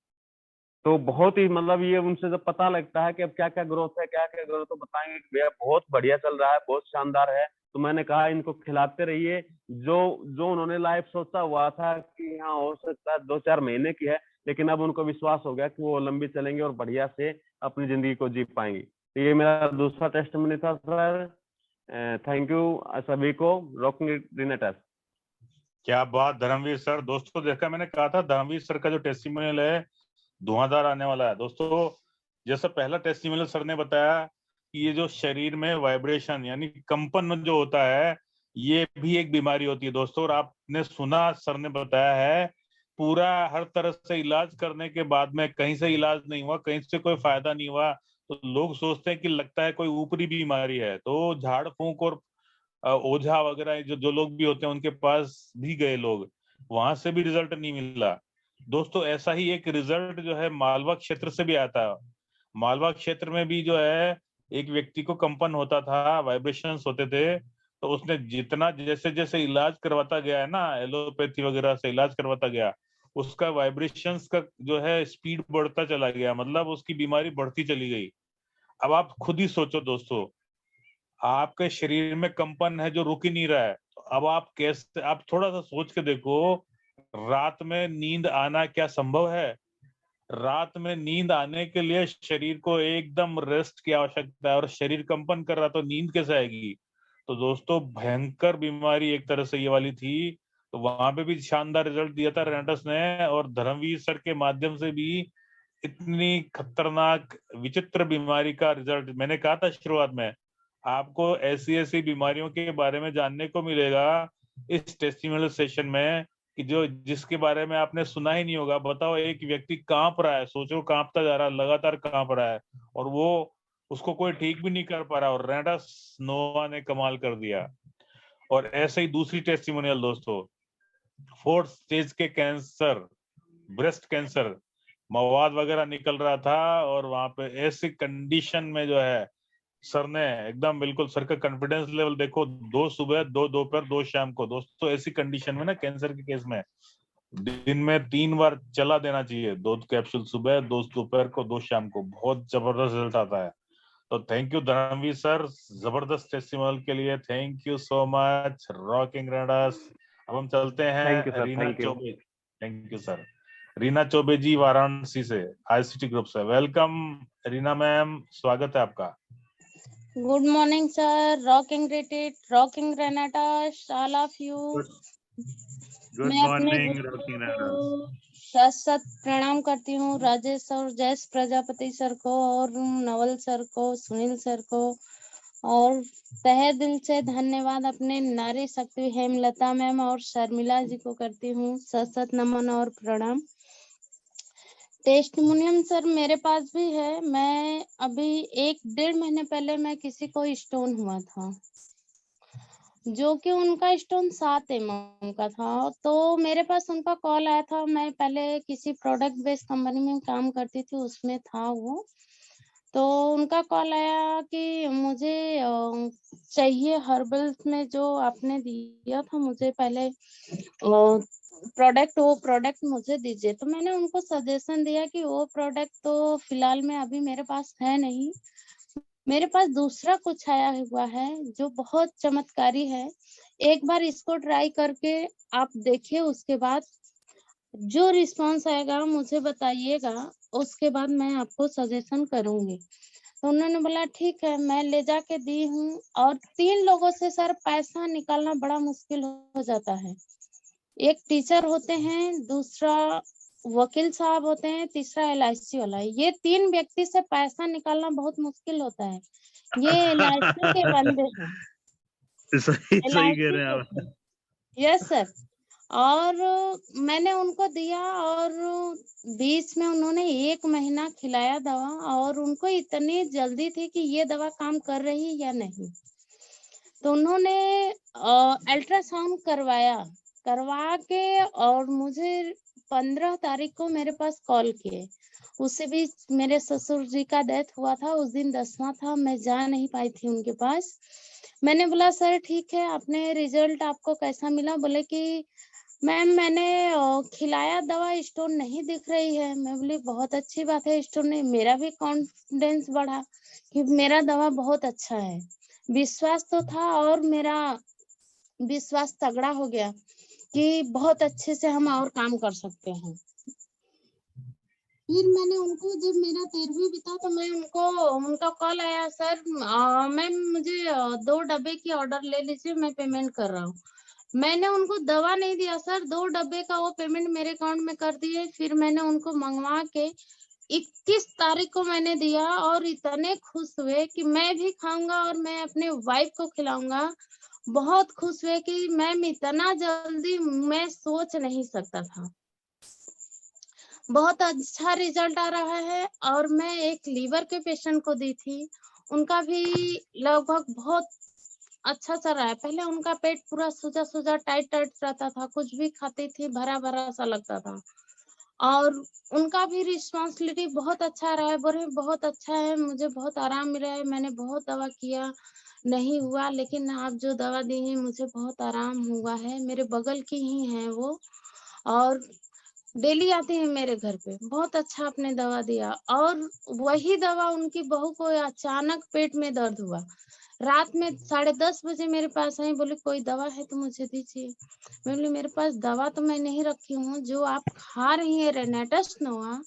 तो बहुत ही मतलब ये उनसे जब पता लगता है कि अब क्या क्या ग्रोथ है, क्या क्या ग्रोथ, तो बताएंगे कि भैया बहुत बढ़िया चल रहा है, बहुत शानदार है। तो मैंने कहा इनको खिलाते रहिए। जो जो उन्होंने लाइफ सोचा हुआ था कि हाँ हो सकता है 2-4 महीने की है, लेकिन अब उनको विश्वास हो गया कि वो लंबी चलेंगे और बढ़िया से अपनी जिंदगी को जी पाएंगे। तो ये मेरा दूसरा टेस्टिमनी था सर। थैंक यू सभी को। रॉकिंग रिनेटस। क्या बात धर्मवीर सर। दोस्तों देखा, मैंने कहा था धर्मवीर सर का जो टेस्टिमोनियल है धुआंधार आने वाला है। दोस्तों जैसा पहला टेस्टिमोनियल सर ने बताया कि ये जो शरीर में वाइब्रेशन यानी कंपन जो होता है, ये भी एक बीमारी होती है दोस्तों। और आपने सुना, सर ने बताया है पूरा हर तरह से इलाज करने के बाद में कहीं से इलाज नहीं हुआ, कहीं से कोई फायदा नहीं हुआ, तो लोग सोचते हैं कि लगता है कोई ऊपरी बीमारी है। तो झाड़ फूंक और ओझा वगैरह जो लोग भी होते हैं उनके पास भी गए लोग, वहां से भी रिजल्ट नहीं मिला। दोस्तों ऐसा ही एक रिजल्ट जो है मालवा क्षेत्र से भी आता है। मालवा क्षेत्र में भी जो है एक व्यक्ति को कंपन होता था, वाइब्रेशंस होते थे, तो उसने जितना जैसे जैसे इलाज करवाता गया है ना, एलोपैथी वगैरह से इलाज करवाता गया, उसका वाइब्रेशंस का जो है स्पीड बढ़ता चला गया, मतलब उसकी बीमारी बढ़ती चली गई। अब आप खुद ही सोचो दोस्तों, आपके शरीर में कंपन है जो रुक ही नहीं रहा है, तो अब आप कैसे, आप थोड़ा सा सोच के देखो, रात में नींद आना क्या संभव है? रात में नींद आने के लिए शरीर को एकदम रेस्ट की आवश्यकता है, और शरीर कंपन कर रहा तो नींद कैसे आएगी? तो दोस्तों भयंकर बीमारी एक तरह से ये वाली थी। तो वहां पे भी शानदार रिजल्ट दिया था रेनेटस ने, और धर्मवीर सर के माध्यम से भी इतनी खतरनाक विचित्र बीमारी का रिजल्ट। मैंने कहा था शुरुआत में, आपको ऐसी ऐसी बीमारियों के बारे में जानने को मिलेगा इस टेस्टिमोनियल सेशन में कि जो जिसके बारे में आपने सुना ही नहीं होगा। बताओ, एक व्यक्ति कांप रहा है, सोचो कांपता जा रहा है, लगातार कांप रहा है, और वो उसको कोई ठीक भी नहीं कर पा रहा, और रेनेटस नोवा ने कमाल कर दिया। और ऐसे ही दूसरी टेस्टिमोनियल दोस्तों, 4th स्टेज के कैंसर, ब्रेस्ट कैंसर, मवाद वगैरह निकल रहा था और वहां पे ऐसी कंडीशन में जो है सर ने एकदम बिल्कुल, सर का कॉन्फिडेंस लेवल देखो, 2 सुबह 2 दोपहर 2 शाम को। दोस्तों ऐसी कंडीशन में ना कैंसर के केस में दिन में 3 बार चला देना चाहिए, 2 कैप्सूल सुबह, 2 दोपहर को, 2 शाम को। बहुत जबरदस्त रिजल्ट आता है। तो थैंक यू धर्मवीर सर, जबरदस्त टेस्टिमोनियल के लिए। Thank you so much, rocking raiders. अब हम चलते Thank you, हैं sir. Reena Thank you. Choubey. Thank you sir. Reena Choubey ji Varanasi से, आईसीटी ग्रुप से। वेलकम रीना मैम, स्वागत है आपका। Good morning, sir. Rocking Reddit, Rocking Renatas, all of you. Good मैं अपने मॉर्निंग गुरुओं रॉकिंग को रेडर्स। सत सत प्रणाम करती हूँ, राजेश और जयेश प्रजापति सर को और नवल सर को, सुनील सर को, और तहे दिल से धन्यवाद अपने नारी शक्ति हेमलता मैम और शर्मिला जी को करती हूँ सत सत नमन और प्रणाम। टेस्टिमोनियम सर मेरे पास भी है। मैं अभी 1-1.5 महीने पहले मैं किसी को स्टोन हुआ था, जो कि उनका स्टोन 7 mm का था। तो मेरे पास उनका कॉल आया था। मैं पहले किसी प्रोडक्ट बेस्ड कंपनी में काम करती थी, उसमें था वो। तो उनका कॉल आया कि मुझे चाहिए हर्बल्स में जो आपने दिया था मुझे पहले प्रोडक्ट, वो प्रोडक्ट मुझे दीजिए। तो मैंने उनको सजेशन दिया कि वो प्रोडक्ट तो फिलहाल में अभी मेरे पास है नहीं, मेरे पास दूसरा कुछ आया हुआ है जो बहुत चमत्कारी है। एक बार इसको ट्राई करके आप देखिए, उसके बाद जो रिस्पांस आएगा मुझे बताइएगा, उसके बाद मैं आपको सजेशन करूंगी। तो उन्होंने बोला ठीक है, मैं ले जाके दी हूँ। और 3 लोगों से सर पैसा निकालना बड़ा मुश्किल हो जाता है। एक टीचर होते हैं, दूसरा वकील साहब होते हैं, तीसरा LIC वाला है। ये 3 व्यक्ति से पैसा निकालना बहुत मुश्किल होता है। ये LIC के बंदे हैं। सही कह रहे हैं आप। Yes sir. और मैंने उनको दिया और बीच में उन्होंने 1 महीना खिलाया दवा, और उनको इतनी जल्दी थी कि ये दवा काम कर रही या नहीं। तो उन्होंने अल्ट्रासाउंड करवा के और मुझे 15 तारीख को मेरे पास कॉल किए। उससे भी मेरे ससुर जी का डेथ हुआ था, उस दिन 10वां था, मैं जा नहीं पाई थी उनके पास। मैंने बोला सर ठीक है, अपने रिजल्ट आपको कैसा मिला? बोले कि मैम मैंने खिलाया दवा, स्टोन नहीं दिख रही है। मैं बोली बहुत अच्छी बात है, स्टोन नहीं। मेरा भी कॉन्फिडेंस बढ़ा कि मेरा दवा बहुत अच्छा है। विश्वास तो था और मेरा विश्वास तगड़ा हो गया कि बहुत अच्छे से हम और काम कर सकते हैं। फिर मैंने उनको, जब मेरा 13वीं बीता तो मैं उनका कॉल आया, सर मैम मुझे 2 डब्बे की ऑर्डर ले लीजिए, मैं पेमेंट कर रहा हूँ। मैंने उनको दवा नहीं दिया सर, 2 डब्बे का वो पेमेंट मेरे अकाउंट में कर दिए। फिर मैंने उनको मंगवा के 21 तारीख को मैंने दिया, और इतने खुश हुए कि मैं भी खाऊंगा और मैं अपने वाइफ को खिलाऊंगा। बहुत खुश हुए कि मैम इतना जल्दी मैं सोच नहीं सकता था। बहुत अच्छा रिजल्ट आ रहा है। और मैं एक लीवर के पेशेंट को दी थी, उनका भी लगभग बहुत अच्छा चल रहा है। पहले उनका पेट पूरा सूजा टाइट रहता था, कुछ भी खाती थी भरा भरा सा लगता था, और उनका भी रिस्पॉन्सिबिलिटी बहुत अच्छा रहा है। बोले बहुत अच्छा है, मुझे बहुत आराम मिला है, मैंने बहुत दवा किया नहीं हुआ, लेकिन आप जो दवा दी है मुझे बहुत आराम हुआ है। मेरे बगल की ही है वो, और डेली आती है मेरे घर पे। बहुत अच्छा आपने दवा दिया। और वही दवा उनकी बहू को अचानक पेट में दर्द हुआ, रात में 10:30 बजे मेरे पास आई, बोले कोई दवा है तो मुझे दीजिए। मैं बोली मेरे पास दवा तो मैं नहीं रखी हूँ, जो आप खा रही है रेनेटस नोवा,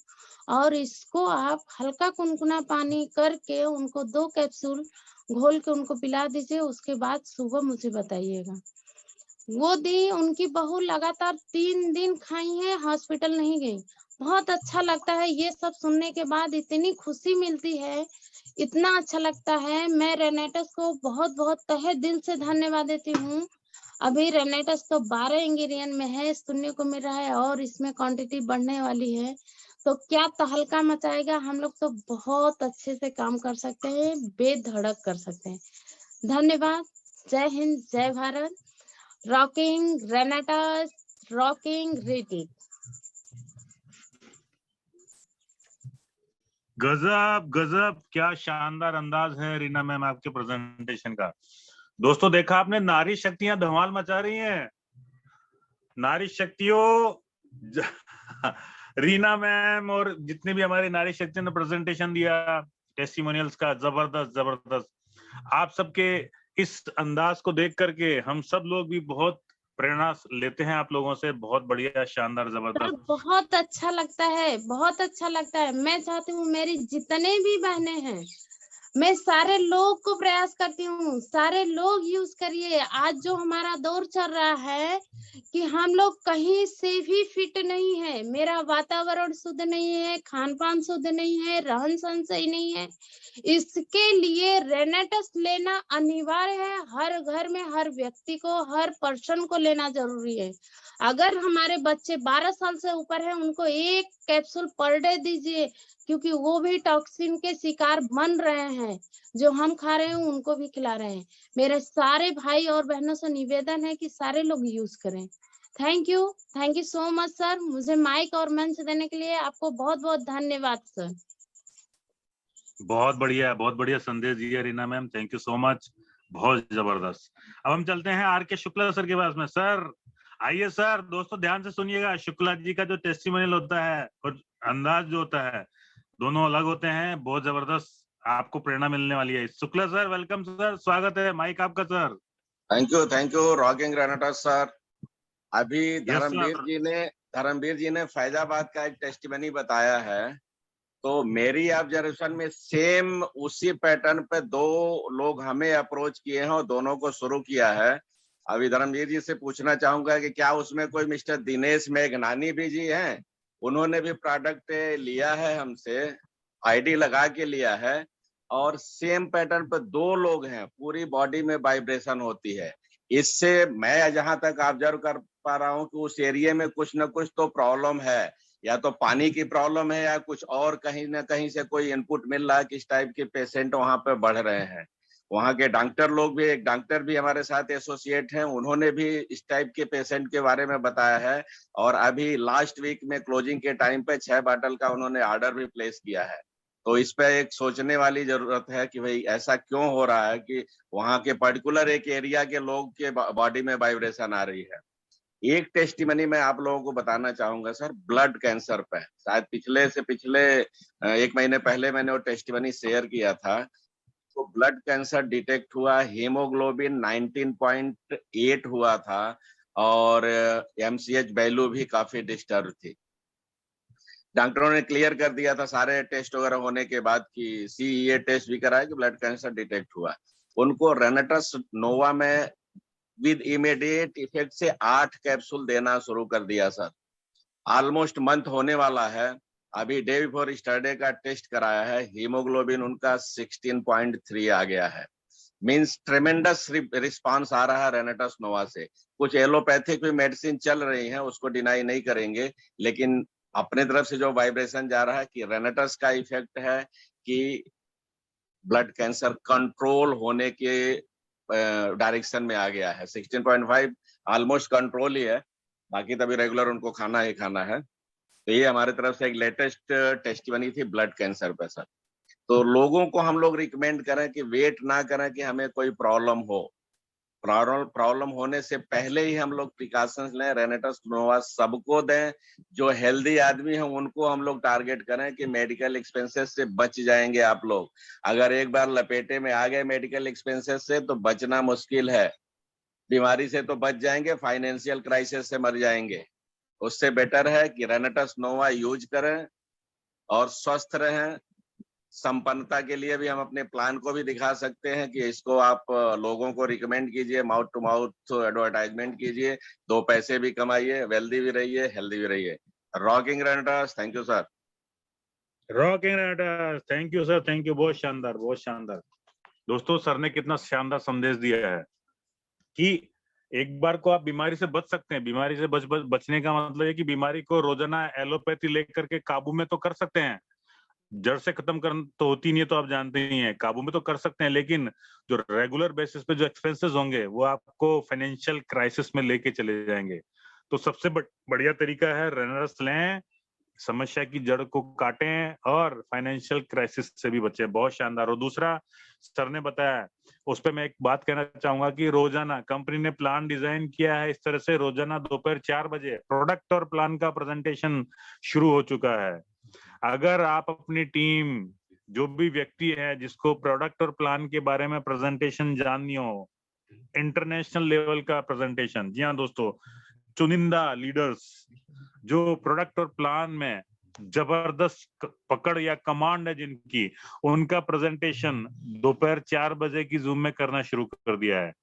और इसको आप हल्का कुनकुना पानी करके उनको 2 कैप्सूल घोल के उनको पिला दीजिए, उसके बाद सुबह मुझे बताइएगा। वो दी। उनकी बहू लगातार 3 दिन खाई है, हॉस्पिटल नहीं गई। बहुत अच्छा लगता है ये सब सुनने के बाद, इतनी खुशी मिलती है, इतना अच्छा लगता है। मैं रेनेटस को बहुत बहुत तहे दिल से धन्यवाद देती हूँ। अभी रेनेटस तो 12 इंग्रेडिएंट में है, सुनने को मिल रहा है, और इसमें क्वांटिटी बढ़ने वाली है, तो क्या तहलका मचाएगा। हम लोग तो बहुत अच्छे से काम कर सकते हैं, बेधड़क कर सकते हैं। धन्यवाद। जय हिंद, जय Bharat. Rocking renegades, rocking critic. गजब गजब, क्या शानदार अंदाज है रीना मैम आपके प्रेजेंटेशन का। दोस्तों देखा आपने, नारी शक्तियां धमाल मचा रही हैं। नारी शक्तियों रीना मैम और जितने भी हमारी नारी शक्तियों ने प्रेजेंटेशन दिया टेस्टिमोनियल्स का, जबरदस्त जबरदस्त। आप सबके इस अंदाज को देख करके हम सब लोग भी बहुत प्रेरणा लेते हैं आप लोगों से। बहुत बढ़िया, शानदार, सर जबरदस्त। बहुत अच्छा लगता है, बहुत अच्छा लगता है। मैं चाहती हूँ मेरी जितने भी बहनें हैं, मैं सारे लोग को प्रयास करती हूँ, सारे लोग यूज करिए। आज जो हमारा दौर चल रहा है कि हम लोग कहीं से भी फिट नहीं है, मेरा वातावरण शुद्ध नहीं है, खान पान शुद्ध नहीं है, रहन सहन सही नहीं है, इसके लिए रेनेटस लेना अनिवार्य है। हर घर में हर व्यक्ति को, हर पर्सन को लेना जरूरी है। अगर हमारे बच्चे 12 साल से ऊपर है, उनको 1 कैप्सूल पर डे दीजिए, क्योंकि वो भी टॉक्सिन के शिकार बन रहे हैं। जो हम खा रहे हैं उनको भी खिला रहे हैं। मेरे सारे भाई और बहनों से निवेदन है कि सारे लोग यूज करें। Thank you so much sir. मुझे माइक और मंच देने के लिए आपको बहुत बहुत धन्यवाद सर। बहुत बढ़िया संदेश दिया Reena ma'am, thank you so much, बहुत जबरदस्त। अब हम चलते हैं आर के शुक्ला सर के पास में। सर आइए सर। दोस्तों ध्यान से सुनिएगा, शुक्ला जी का जो टेस्टिमोनियल होता है और अंदाज जो होता है, दोनों अलग होते हैं, बहुत जबरदस्त, आपको प्रेरणा मिलने वाली है। शुक्ला सर, वेलकम सर, स्वागत है, माइक आपका sir. Thank you rocking renegades sir. अभी Yes, धर्मवीर जी ने फैजाबाद का एक टेस्टिमनी बताया है, तो मेरी ऑब्जर्वेशन में सेम उसी पैटर्न पे 2 लोग हमें अप्रोच किए हैं और दोनों को शुरू किया है। अभी धर्मवीर जी से पूछना चाहूंगा कि क्या उसमें कोई मिस्टर दिनेश मेघनानी भी जी हैं? उन्होंने भी प्रोडक्ट लिया है हमसे, आईडी लगा के लिया है, और सेम पैटर्न पे 2 लोग हैं, पूरी बॉडी में वाइब्रेशन होती है। इससे मैं जहां तक ऑब्जर्व कर पा रहा हूं कि उस एरिया में कुछ न कुछ तो प्रॉब्लम है, या तो पानी की प्रॉब्लम है या कुछ और कहीं ना कहीं से कोई इनपुट मिल रहा है कि इस टाइप के पेशेंट वहां पे बढ़ रहे हैं। वहां के डॉक्टर लोग भी, एक डॉक्टर भी हमारे साथ एसोसिएट हैं, उन्होंने भी इस टाइप के पेशेंट के बारे में बताया है। और अभी लास्ट वीक में क्लोजिंग के टाइम पे 6 बॉटल का उन्होंने ऑर्डर भी प्लेस किया है। तो इस पे एक सोचने वाली जरूरत है कि भाई ऐसा क्यों हो रहा है कि वहां के पर्टिकुलर एक एरिया के लोग के बॉडी में वाइब्रेशन आ रही है। एक टेस्टिमनी मैं आप लोगों को बताना चाहूंगा सर, ब्लड कैंसर पे। शायद पिछले 1 महीने पहले मैंने वो टेस्टिमनी शेयर किया था। तो ब्लड कैंसर डिटेक्ट हुआ, हीमोग्लोबिन 19.8 हुआ था, और एमसीएच वैल्यू भी काफी डिस्टर्ब थी। डॉक्टरों ने क्लियर कर दिया था सारे टेस्ट वगैरह होने के बाद कि सीईए टेस्ट भी कराया कि ब्लड कैंसर डिटेक्ट हुआ। उनको रेनेटस नोवा में विद इमीडिएट इफेक्ट से 8 कैप्सूल देना शुरू कर दिया सर। ऑलमोस्ट मंथ होने वाला है। अभी डे बिफोर स्टरडे का टेस्ट कराया है, हीमोग्लोबिन उनका 16.3 आ गया है। मींस ट्रेमेंडस रिस्पांस आ रहा है रेनेटस नोवा से। कुछ एलोपैथिक भी मेडिसिन चल रही है, उसको डिनाई नहीं करेंगे, लेकिन अपने तरफ से जो वाइब्रेशन जा रहा है कि रेनेटस का इफेक्ट है कि ब्लड कैंसर कंट्रोल होने के डायरेक्शन में आ गया है। 16.5 ऑलमोस्ट कंट्रोल ही है, बाकी तभी रेगुलर उनको खाना ही खाना है। तो ये हमारे तरफ से एक लेटेस्ट टेस्टिमनी थी ब्लड कैंसर पे सर। तो लोगों को हम लोग रिकमेंड करें कि वेट ना करें कि हमें कोई प्रॉब्लम हो। प्रॉब्लम होने से पहले ही हम लोग प्रिकॉशंस लें। रेनेटस नोवा सबको दें, जो हेल्दी आदमी हैं उनको हम लोग टारगेट करें कि मेडिकल एक्सपेंसेस से बच जाएंगे आप लोग। अगर एक बार लपेटे में आ गए मेडिकल एक्सपेंसेस से तो बचना मुश्किल है। बीमारी से तो बच जाएंगे, फाइनेंशियल क्राइसिस से मर जाएंगे। उससे बेटर है कि रेनेटस नोवा यूज करें और स्वस्थ रहें। संपन्नता के लिए भी हम अपने प्लान को भी दिखा सकते हैं कि इसको आप लोगों को रिकमेंड कीजिए, माउथ टू माउथ एडवर्टाइजमेंट कीजिए, 2 पैसे भी कमाइए, वेल्दी भी रहिए, हेल्दी भी रहिए। Rocking रेनेटस, thank you sir. Rocking रेनेटस, thank you sir, thank you, बहुत शानदार, बहुत शानदार। दोस्तों सर ने कितना शानदार संदेश दिया है कि एक बार को आप बीमारी से बच सकते हैं। बीमारी से बचने का मतलब है कि बीमारी को रोजाना एलोपैथी लेकर के काबू में तो कर सकते हैं, जड़ से खत्म कर तो होती नहीं है, तो आप जानते ही हैं, काबू में तो कर सकते हैं, लेकिन जो रेगुलर बेसिस पे जो एक्सपेंसेस होंगे वो आपको फाइनेंशियल क्राइसिस में लेके चले जाएंगे। तो सबसे बढ़िया तरीका है रेनरस लें, समस्या की जड़ को काटें और फाइनेंशियल क्राइसिस से भी बचें। बहुत शानदार। और दूसरा सर ने बताया, उस पर मैं एक बात कहना चाहूंगा कि रोजाना कंपनी ने प्लान डिजाइन किया है इस तरह से, रोजाना दोपहर 4 बजे प्रोडक्ट और प्लान का प्रेजेंटेशन शुरू हो चुका है। अगर आप अपनी टीम, जो भी व्यक्ति है जिसको प्रोडक्ट और प्लान के बारे में प्रेजेंटेशन जाननी हो, इंटरनेशनल लेवल का प्रेजेंटेशन, जी हाँ दोस्तों, चुनिंदा लीडर्स जो प्रोडक्ट और प्लान में जबरदस्त पकड़ या कमांड है जिनकी, उनका प्रेजेंटेशन दोपहर 4 बजे की जूम में करना शुरू कर दिया है।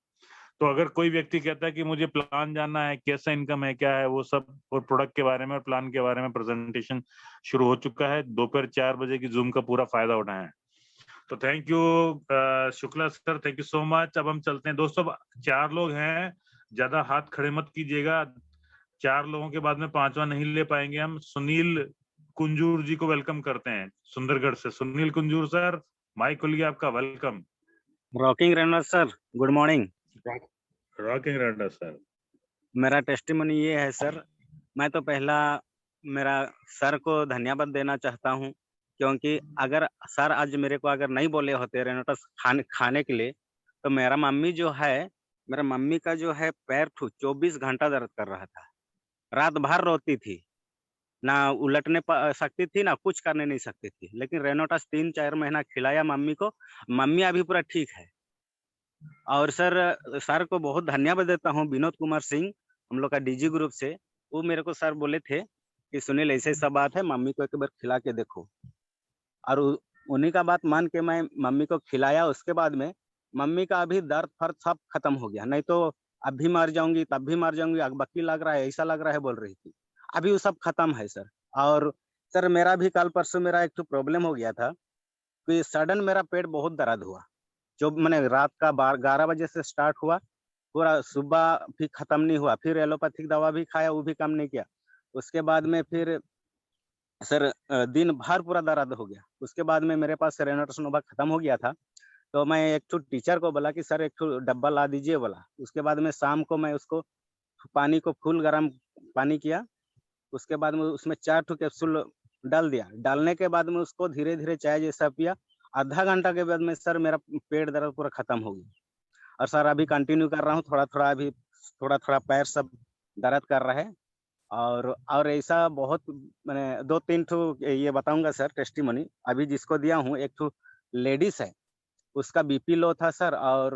तो अगर कोई व्यक्ति कहता है कि मुझे प्लान जानना है, कैसा इनकम है, क्या है वो सब, और प्रोडक्ट के बारे में और प्लान के बारे में प्रेजेंटेशन शुरू हो चुका है, दोपहर 4 बजे की जूम का पूरा फायदा उठाएं। तो thank you Shukla sir, thank you so much. अब हम चलते हैं दोस्तों, 4 लोग हैं, ज्यादा हाथ खड़े मत कीजिएगा, 4 लोगों के बाद में 5वां नहीं ले पाएंगे हम। सुनील कुंजूर जी को वेलकम करते हैं सुंदरगढ़ से। सुनील कुंजूर सर, माइक खुल गया आपका, welcome. Rocking runner sir, good morning. Rocking runner sir, मेरा टेस्टिमनी ये है सर, मैं तो पहला मेरा सर को धन्यवाद देना चाहता हूँ, क्योंकि अगर सर आज मेरे को अगर नहीं बोले होते रेनोटस खाने के लिए, तो मेरा मम्मी का जो है पैर 24 घंटा दर्द कर रहा था, रात भर रोती थी, ना उलटने सकती थी, ना कुछ करने नहीं सकती थी। लेकिन रेनोटस 3-4 महीना खिलाया मम्मी को, मम्मी अभी पूरा ठीक है। और सर को बहुत धन्यवाद देता हूँ, विनोद कुमार सिंह, हम लोग का डीजी ग्रुप से, वो मेरे को सर बोले थे कि सुनील ऐसे सब बात है, मम्मी को एक बार खिला के देखो। और उन्हीं का बात मान के मैं मम्मी को खिलाया। उसके बाद में मम्मी का अभी दर्द फर्द सब खत्म हो गया, नहीं तो अब भी मर जाऊंगी, तब भी मर जाऊंगी, अगबक्की लग रहा है, ऐसा लग रहा है बोल रही थी। अभी वो सब खत्म है सर। और सर मेरा भी कल परसों मेरा एक प्रॉब्लम हो गया था कि सडन मेरा पेट बहुत दर्द हुआ, जो मैंने रात का 11 बजे से स्टार्ट हुआ, पूरा सुबह भी खत्म नहीं हुआ। फिर एलोपैथिक दवा भी खाया, वो भी कम नहीं किया। उसके बाद में फिर सर दिन भर पूरा दर्द हो गया। उसके बाद में मेरे पास रेनोटस नोवा खत्म हो गया था, तो मैं एक टीचर को बोला कि सर एक डब्बा ला दीजिए बोला। उसके बाद में शाम को मैं उसको पानी को फुल गर्म पानी किया, उसके बाद में उसमें 4 कैप्सूल डाल दिया। डालने के बाद में उसको धीरे धीरे चाय जैसा पिया। आधा घंटा के बाद में सर मेरा पेट दर्द पूरा खत्म हो गया। और सर अभी कंटिन्यू कर रहा हूँ, थोड़ा थोड़ा पैर सब दर्द कर रहा है। और ऐसा बहुत मैंने 2-3 ये बताऊंगा सर टेस्टिमनी। अभी जिसको दिया हूँ, एक लेडीज है, उसका बीपी लो था सर, और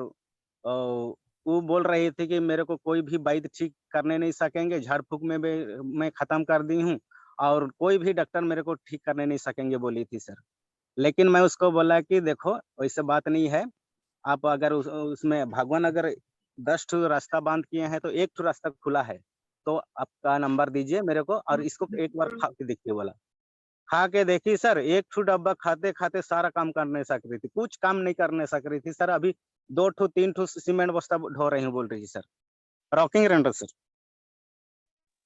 वो बोल रही थी कि मेरे को कोई भी वैद्य ठीक करने नहीं सकेंगे, झाड़ फूक में मैं खत्म कर दी हूँ, और कोई भी डॉक्टर मेरे को ठीक करने नहीं सकेंगे बोली थी सर। लेकिन मैं उसको बोला कि देखो वैसे बात नहीं है, आप अगर उसमें भगवान अगर 10 रास्ता बंद किए हैं तो 1 रास्ता खुला है, तो आपका नंबर दीजिए मेरे को, और इसको एक बार खा के देखिए बोला। खा के देखी सर, 1 डब्बा खाते खाते सारा काम करने सक रही थी, कुछ काम नहीं करने सक रही थी सर। अभी 2-3 सीमेंट बस्ता ढो रही हूँ बोल रही सर। Rocking render sir.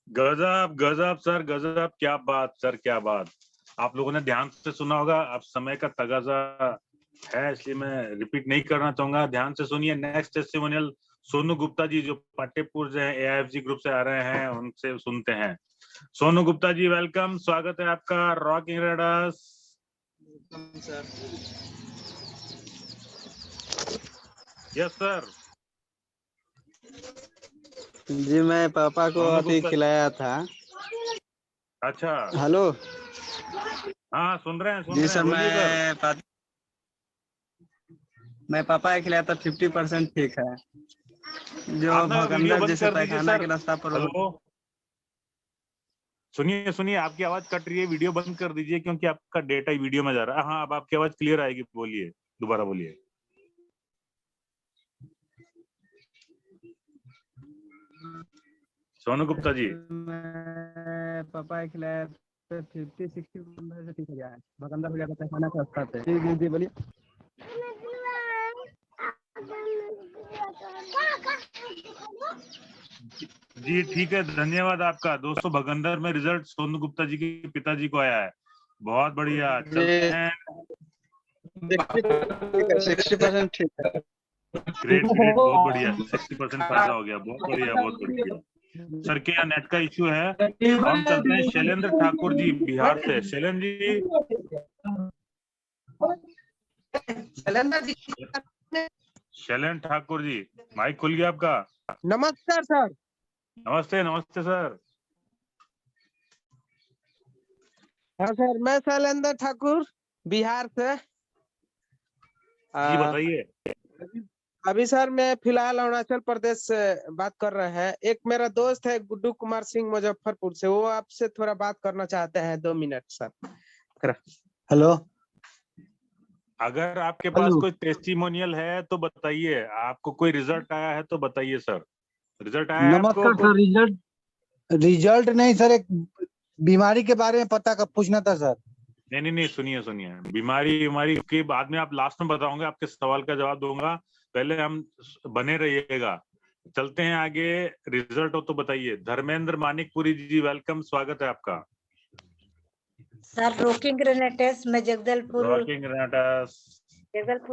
गजब गजब सर, गजब, क्या बात सर, क्या बात। आप लोगों ने ध्यान से सुना होगा, अब समय का तगाजा है इसलिए मैं रिपीट नहीं करना चाहूंगा, ध्यान से सुनिए। नेक्स्ट टेस्टिमोनियल सोनू गुप्ता जी, जो पाटेपुर से AIFG ग्रुप से आ रहे हैं, उनसे सुनते हैं। सोनू गुप्ता जी वेलकम, स्वागत है आपका rocking raiders. Sir yes sir जी, मैं पापा को अभी खिलाया था। अच्छा, हेलो, हाँ सुन रहे हैं जी सर। मैं पापा को खिलाया था, 50% ठीक है। जो भगंदर जैसे पैखाना के रास्ता पर। सुनिए, आपकी आवाज कट रही है, वीडियो बंद कर दीजिए क्योंकि आपका डेटा वीडियो में जा रहा है। हाँ, अब आपकी आवाज क्लियर आएगी, बोलिए, दोबारा बोलिए। सोनू गुप्ता जी, मैं पापा को खिलाया तो 50-60% से ठीक हो गया है, भगंदर हो गया था पैखाना के रास्ता पे। जी जी बोलिए। जी ठीक है, धन्यवाद आपका। दोस्तों, भगंदर में रिजल्ट सोनू गुप्ता जी के पिताजी को आया है। बहुत बढ़िया। चलते हैं 60% ठीक है। ग्रेट ग्रेट, बहुत बढ़िया। 60% फायदा हो गया, बहुत बढ़िया बहुत बढ़िया। सर के यहाँ नेट का इश्यू है। हम चलते हैं शैलेंद्र ठाकुर जी बिहार से। शैलेंद्र जी, शैलेंद्र ठाकुर जी, माइक खुल गया आपका। नमस्कार सर। नमस्ते नमस्ते सर। हाँ सर, मैं शैलेंद्र ठाकुर बिहार से। जी बताइए। अभी सर मैं फिलहाल अरुणाचल प्रदेश से बात कर रहे हैं। एक मेरा दोस्त है गुड्डू कुमार सिंह मुजफ्फरपुर से, वो आपसे थोड़ा बात करना चाहते हैं 2 मिनट सर। हेलो, अगर आपके पास कोई टेस्टिमोनियल है तो बताइए। आपको कोई रिजल्ट आया है तो बताइए सर। रिजल्ट आया है आपको? नमस्कार सर। रिजल्ट नहीं सर, एक बीमारी के बारे में पता कर पूछना था सर। नहीं, सुनिए। बीमारी के बाद में आप लास्ट में बताओगे, आपके सवाल का जवाब दूंगा। पहले हम बने रहिएगा। चलते हैं आगे। रिजल्ट हो तो बताइए। धर्मेंद्र मानिकपुरी जी, वेलकम, स्वागत है आपका। सर रॉकिंग ग्रेनेटस, मैं जगदलपुर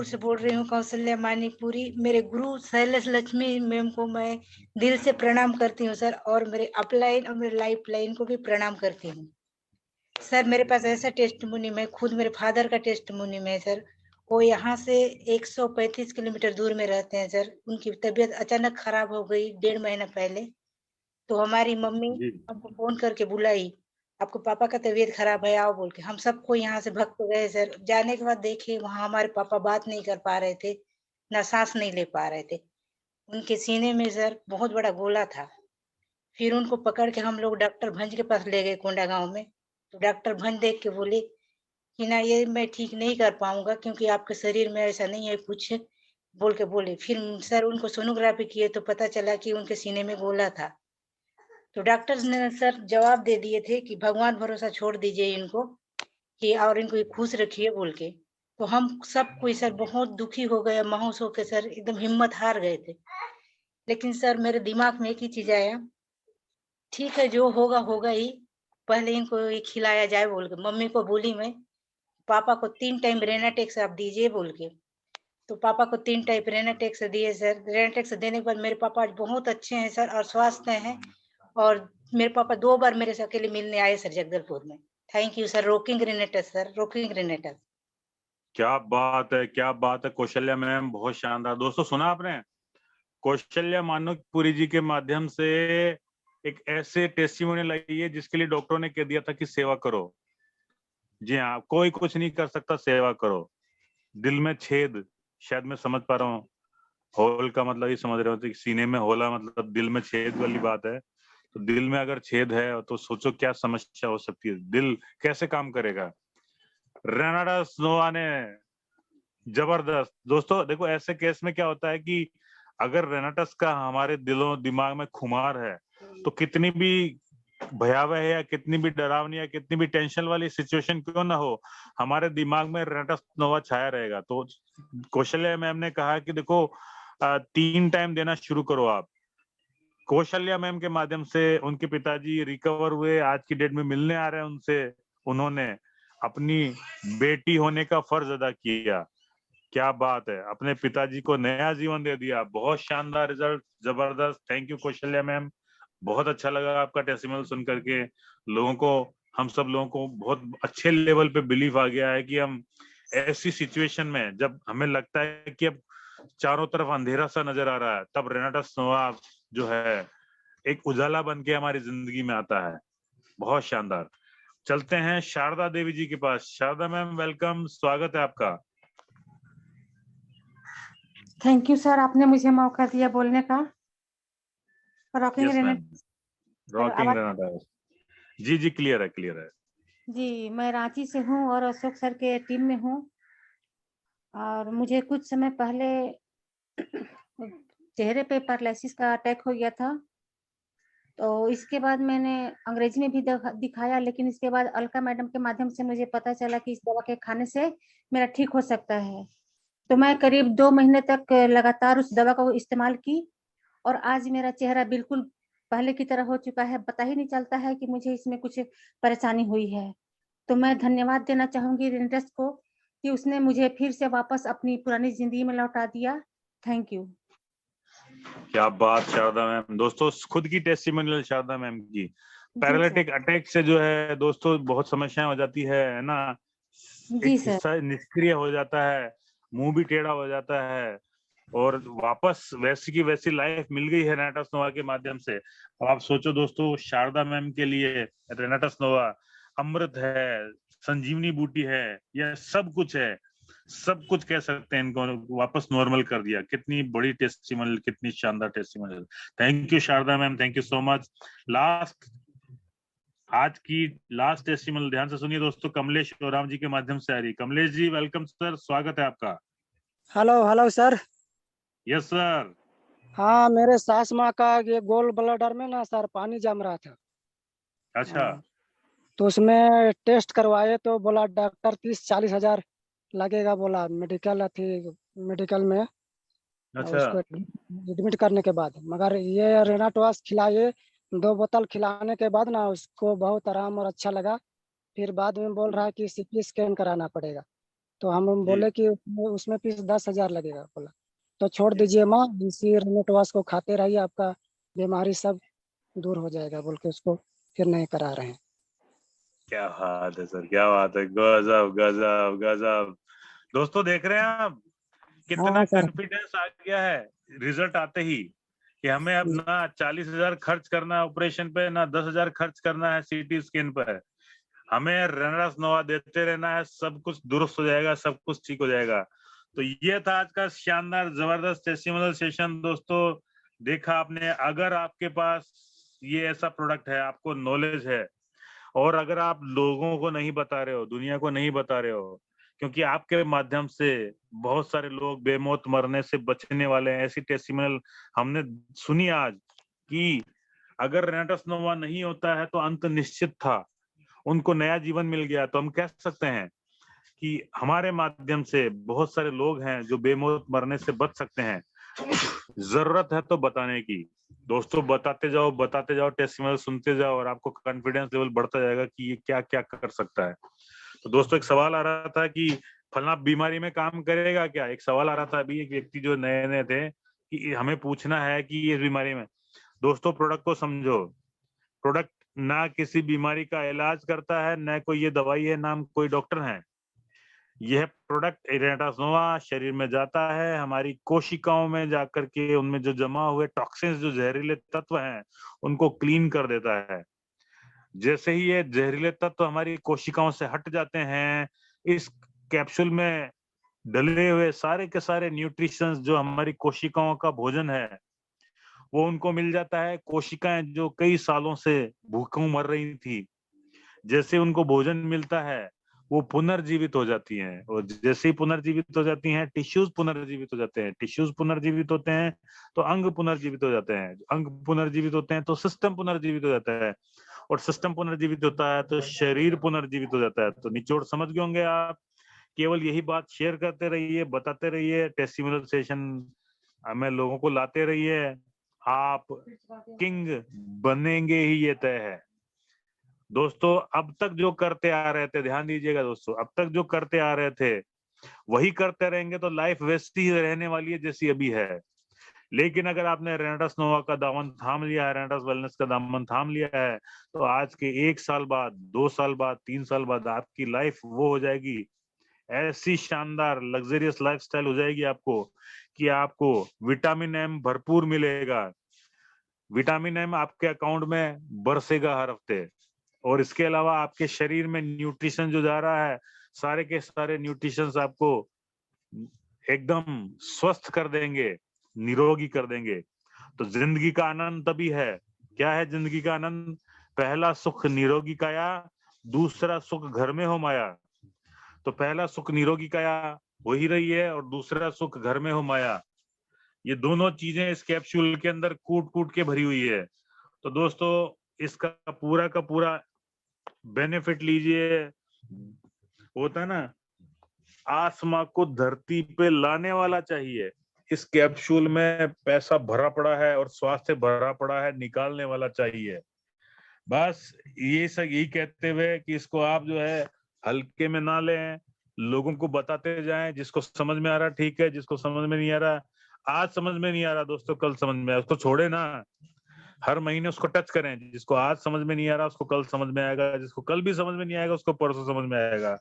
से बोल रही हूँ, कौशल्या मानिकपुरी। मेरे गुरु शैलेश लक्ष्मी मैम को मैं दिल से प्रणाम करती हूँ सर, और मेरे अपलाइन और मेरे लाइफ लाइन को भी प्रणाम करती हूँ सर। मेरे पास ऐसा टेस्टमोनी में खुद मेरे फादर का टेस्टमोनी में सर, वो यहाँ से 135 किलोमीटर दूर में रहते हैं सर। उनकी तबीयत अचानक खराब हो गई 1.5 महीना पहले, तो हमारी मम्मी हमको फोन करके बुलाई, आपको पापा का तबीयत खराब है, आओ बोल के। हम सबको यहाँ से भक्त गए सर। जाने के बाद देखे वहाँ हमारे पापा बात नहीं कर पा रहे थे, ना सांस नहीं ले पा रहे थे। उनके सीने में सर बहुत बड़ा गोला था। फिर उनको पकड़ के हम लोग डॉक्टर भंज के पास ले गए कोंडा गांव में। तो डॉक्टर भंज देख के बोले कि ना ये मैं ठीक नहीं कर पाऊंगा, क्योंकि आपके शरीर में ऐसा नहीं है कुछ, बोल के बोले। फिर सर उनको सोनोग्राफी किए तो पता चला कि उनके सीने में गोला था। तो डॉक्टर्स ने सर जवाब दे दिए थे कि भगवान भरोसा छोड़ दीजिए इनको, कि और इनको खुश रखिए बोल के। तो हम सब कोई सर बहुत दुखी हो गए, मायूस होकर सर एकदम हिम्मत हार गए थे। लेकिन सर मेरे दिमाग में एक ही चीज आया, ठीक है जो होगा होगा ही, पहले इनको ये खिलाया जाए बोल के। मम्मी को बोली मैं, पापा को 3 टाइम रेनाटेक्स आप दीजिए बोल के। तो पापा को 3 टाइम रेनाटेक्स दिए सर। रेनाटेक्स देने के बाद मेरे पापा आज बहुत अच्छे हैं सर और स्वस्थ हैं। और मेरे पापा 2 बार मेरे से अकेले मिलने आए सर जगदलपुर में। Thank you sir. Rocking renegades sir, rocking renegades. क्या बात है, क्या बात है कौशल्या मैम, बहुत शानदार। दोस्तों सुना आपने, कौशल्या मानिकपुरी जी के माध्यम से एक ऐसे टेस्टिमोनियल आई है जिसके लिए डॉक्टरों ने कह दिया था कि सेवा करो। जी हाँ, कोई कुछ नहीं कर सकता, सेवा करो। दिल में छेद, शायद मैं समझ पा रहा हूँ, होल का मतलब ये समझ रहे हो तो सीने में होला मतलब दिल में छेद वाली बात है। तो दिल में अगर छेद है तो सोचो क्या समस्या हो सकती है, दिल कैसे काम करेगा। रेनाटस नोवा ने जबरदस्त। दोस्तों देखो, ऐसे केस में क्या होता है कि अगर रेनाटस का हमारे दिलों दिमाग में खुमार है तो कितनी भी भयावह या कितनी भी डरावनी या कितनी भी टेंशन वाली सिचुएशन क्यों ना हो, हमारे दिमाग में रेनाटस नोवा छाया रहेगा। तो कौशल्या मैम ने कहा कि देखो 3 टाइम देना शुरू करो आप। कौशल्या मैम के माध्यम से उनके पिताजी रिकवर हुए, आज की डेट में मिलने आ रहे हैं उनसे। उन्होंने अपनी बेटी होने का फर्ज अदा किया। क्या बात है, अपने पिताजी को नया जीवन दे दिया। बहुत शानदार रिजल्ट, जबरदस्त। थैंक यू कौशल्या मैम, बहुत अच्छा लगा आपका टेस्टिमोनियल सुन करके। लोगों को, हम सब लोगों को बहुत अच्छे लेवल पे बिलीफ आ गया है कि हम ऐसी सिचुएशन में जब हमें लगता है कि अब चारों तरफ अंधेरा सा नजर आ रहा है, तब रेनाटस नोवा जो है एक उजाला बन के हमारी जिंदगी में आता है। बहुत शानदार। चलते हैं शारदा देवी जी के पास। शारदा मैम वेलकम, स्वागत है आपका। थैंक यू सर, आपने मुझे मौका दिया बोलने का। रॉकिंग जी जी, क्लियर है क्लियर है जी। मैं रांची से हूँ और अशोक सर के टीम में हूँ। और मुझे कुछ समय पहले चेहरे पे पैरालिसिस का अटैक हो गया था। तो इसके बाद मैंने अंग्रेजी में भी दिखाया, लेकिन इसके बाद अलका मैडम के माध्यम से मुझे पता चला कि इस दवा के खाने से मेरा ठीक हो सकता है। तो मैं करीब 2 महीने तक लगातार उस दवा को इस्तेमाल की और आज मेरा चेहरा बिल्कुल पहले की तरह हो चुका है। पता ही नहीं चलता है कि मुझे इसमें कुछ परेशानी हुई है। तो मैं धन्यवाद देना चाहूंगी रेनेटस को कि उसने मुझे फिर से वापस अपनी पुरानी जिंदगी में लौटा दिया। Thank you. क्या बात शारदा मैम। दोस्तों खुद की टेस्टिमोनियल शारदा मैम की। पैरालिटिक अटैक से जो है दोस्तों बहुत समस्याएं हो जाती है ना, एक हिस्सा निष्क्रिय हो जाता है, मुंह भी टेढ़ा हो जाता है, और वापस वैसी की वैसी लाइफ मिल गई है रेनेटस नोवा के माध्यम से। अब आप सोचो दोस्तों, शारदा मैम के लिए रेनेटस नोवा अमृत है, संजीवनी बूटी है, यह सब कुछ है, सब कुछ कह सकते हैं। इनको वापस नॉर्मल कर दिया। कितनी बड़ी टेस्टिमोनियल, कितनी शानदार testimonial. Thank you Sharda ma'am, thank you so much. आज की लास्ट टेस्टिमोनियल ध्यान से सुनिए दोस्तों, कमलेश और राम जी के माध्यम से आ रही। कमलेश जी वेलकम सर, स्वागत है आपका। Hello sir. Yes sir. हाँ, मेरे सास माँ का ये गोल ब्लडर में ना सर पानी जम रहा था। अच्छा। तो उसमें टेस्ट करवाए तो बोला डॉक्टर 30-40 हजार लगेगा बोला मेडिकल में। अच्छा। उसको एडमिट करने के बाद, मगर ये रेनाटोस खिलाए, 2 बोतल खिलाने के बाद ना उसको बहुत आराम और अच्छा लगा। फिर बाद में बोल रहा है कि CT स्कैन कराना पड़ेगा। तो हम बोले कि उसमें फीस 10,000 लगेगा। बोला तो छोड़ दीजिए माँ, इसी रेनाटोस को खाते रहिए, आपका बीमारी सब दूर हो जाएगा बोल के उसको फिर नहीं करा रहे हैं। क्या बात है सर, क्या बात है। गजब गजब गजब। दोस्तों देख रहे हैं आप कितना कॉन्फिडेंस आ गया है रिजल्ट आते ही, कि हमें अब ना 40,000 खर्च करना है ऑपरेशन पे, ना 10,000 खर्च करना है CT स्कैन पर। हमें रेनेटस नोवा देते रहना है, सब कुछ दुरुस्त हो जाएगा, सब कुछ ठीक हो जाएगा। तो ये था आज का शानदार जबरदस्त टेस्टिमोनियल सेशन। दोस्तों देखा आपने, अगर आपके पास ये ऐसा प्रोडक्ट है, आपको नॉलेज है, और अगर आप लोगों को नहीं बता रहे हो, दुनिया को नहीं बता रहे हो, क्योंकि आपके माध्यम से बहुत सारे लोग बेमौत मरने से बचने वाले हैं। ऐसी टेस्टिमोनियल हमने सुनी आज कि अगर रेनेटस नोवा नहीं होता है तो अंत निश्चित था, उनको नया जीवन मिल गया। तो हम कह सकते हैं कि हमारे माध्यम से बहुत सारे लोग हैं जो बेमौत मरने से बच सकते हैं। जरूरत है तो बताने की। दोस्तों बताते जाओ, टेस्टिमोनियल सुनते जाओ, और आपको कॉन्फिडेंस लेवल बढ़ता जाएगा कि ये क्या क्या कर सकता है। तो दोस्तों एक सवाल आ रहा था कि फलना बीमारी में काम करेगा क्या। एक सवाल आ रहा था अभी, एक व्यक्ति जो नए नए थे कि हमें पूछना है कि इस बीमारी में। दोस्तों प्रोडक्ट को समझो, प्रोडक्ट ना किसी बीमारी का इलाज करता है, न कोई ये दवाई है, ना कोई डॉक्टर है। यह प्रोडक्ट रेनेटस नोवा शरीर में जाता है, हमारी कोशिकाओं में जाकर के उनमें जो जमा हुए टॉक्सिन्स, जो जहरीले तत्व हैं, उनको क्लीन कर देता है। जैसे ही ये जहरीले तत्व हमारी कोशिकाओं से हट जाते हैं, इस कैप्सूल में डले हुए सारे के सारे न्यूट्रिशंस जो हमारी कोशिकाओं का भोजन है, वो उनको मिल जाता है। कोशिकाएं जो कई सालों से भूखों मर रही थी, जैसे उनको भोजन मिलता है वो पुनर्जीवित हो जाती हैं, और जैसे ही पुनर्जीवित हो जाती हैं, टिश्यूज पुनर्जीवित हो जाते हैं। टिश्यूज पुनर्जीवित होते हैं तो अंग पुनर्जीवित हो जाते हैं, अंग पुनर्जीवित होते हैं तो सिस्टम पुनर्जीवित हो जाता है, और सिस्टम पुनर्जीवित होता है तो शरीर पुनर्जीवित हो जाता है। तो निचोड़ समझ गए होंगे आप। केवल यही बात शेयर करते रहिए, बताते रहिए, टेस्टिमोनियल सेशन हमें लोगों को लाते रहिए। आप किंग बनेंगे ही, ये तय है। दोस्तों अब तक जो करते आ रहे थे, ध्यान दीजिएगा दोस्तों, अब तक जो करते आ रहे थे वही करते रहेंगे तो लाइफ वैसी ही रहने वाली है जैसी अभी है। लेकिन अगर आपने रेनेटस नोवा का दामन थाम लिया है, रेनेटस वेलनेस का दामन थाम लिया है, तो आज के 1 साल बाद, 2 साल बाद, 3 साल बाद आपकी लाइफ वो हो जाएगी, ऐसी शानदार लग्जरियस लाइफस्टाइल हो जाएगी आपको, कि आपको विटामिन एम भरपूर मिलेगा। विटामिन एम आपके अकाउंट में बरसेगा हर हफ्ते, और इसके अलावा आपके शरीर में न्यूट्रिशन जो जा रहा है, सारे के सारे न्यूट्रिशंस आपको एकदम स्वस्थ कर देंगे, निरोगी कर देंगे। तो जिंदगी का आनंद तभी है। क्या है जिंदगी का आनंद? पहला सुख निरोगी काया, दूसरा सुख घर में हो माया। तो पहला सुख निरोगी काया हो ही रही है, और दूसरा सुख घर में हो माया। ये दोनों चीजें इस कैप्सूल के अंदर कूट कूट के भरी हुई है। तो दोस्तों इसका पूरा का पूरा बेनिफिट लीजिए। होता ना, आसमां को धरती पे लाने वाला चाहिए, इस कैप्सूल में पैसा भरा पड़ा है और स्वास्थ्य भरा पड़ा है, निकालने वाला चाहिए। बस ये सब यही कहते हुए कि इसको आप जो है हल्के में ना लें, लोगों को बताते जाएं, जिसको समझ में आ रहा ठीक है, जिसको समझ में नहीं आ रहा, आज समझ में नहीं आ रहा दोस्तों कल समझ में आए, उसको छोड़े ना, हर महीने उसको टच करें, जिसको आज समझ में नहीं आ रहा उसको कल समझ में आएगा, जिसको कल भी समझ में नहीं आएगा उसको परसों समझ में आएगा,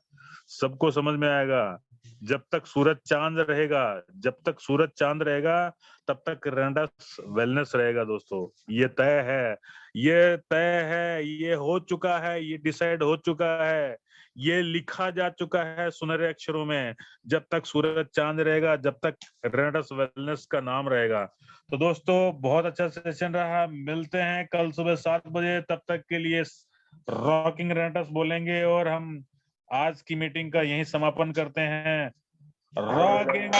सबको समझ में आएगा। जब तक सूरज चांद रहेगा, जब तक सूरज चांद रहेगा तब तक रेनेटास वेलनेस रहेगा दोस्तों, ये तय है, ये तय है, ये हो चुका है, ये डिसाइड हो चुका है, ये लिखा जा चुका है सुनहरे अक्षरों में। जब तक सूरज चांद रहेगा, जब तक रेनेटास वेलनेस का नाम रहेगा। तो दोस्तों बहुत अच्छा सेशन रहा, मिलते हैं कल सुबह 7 बजे, तब तक के लिए रॉकिंग रेनेटास बोलेंगे और हम आज की मीटिंग का यहीं समापन करते हैं। रॉकिंग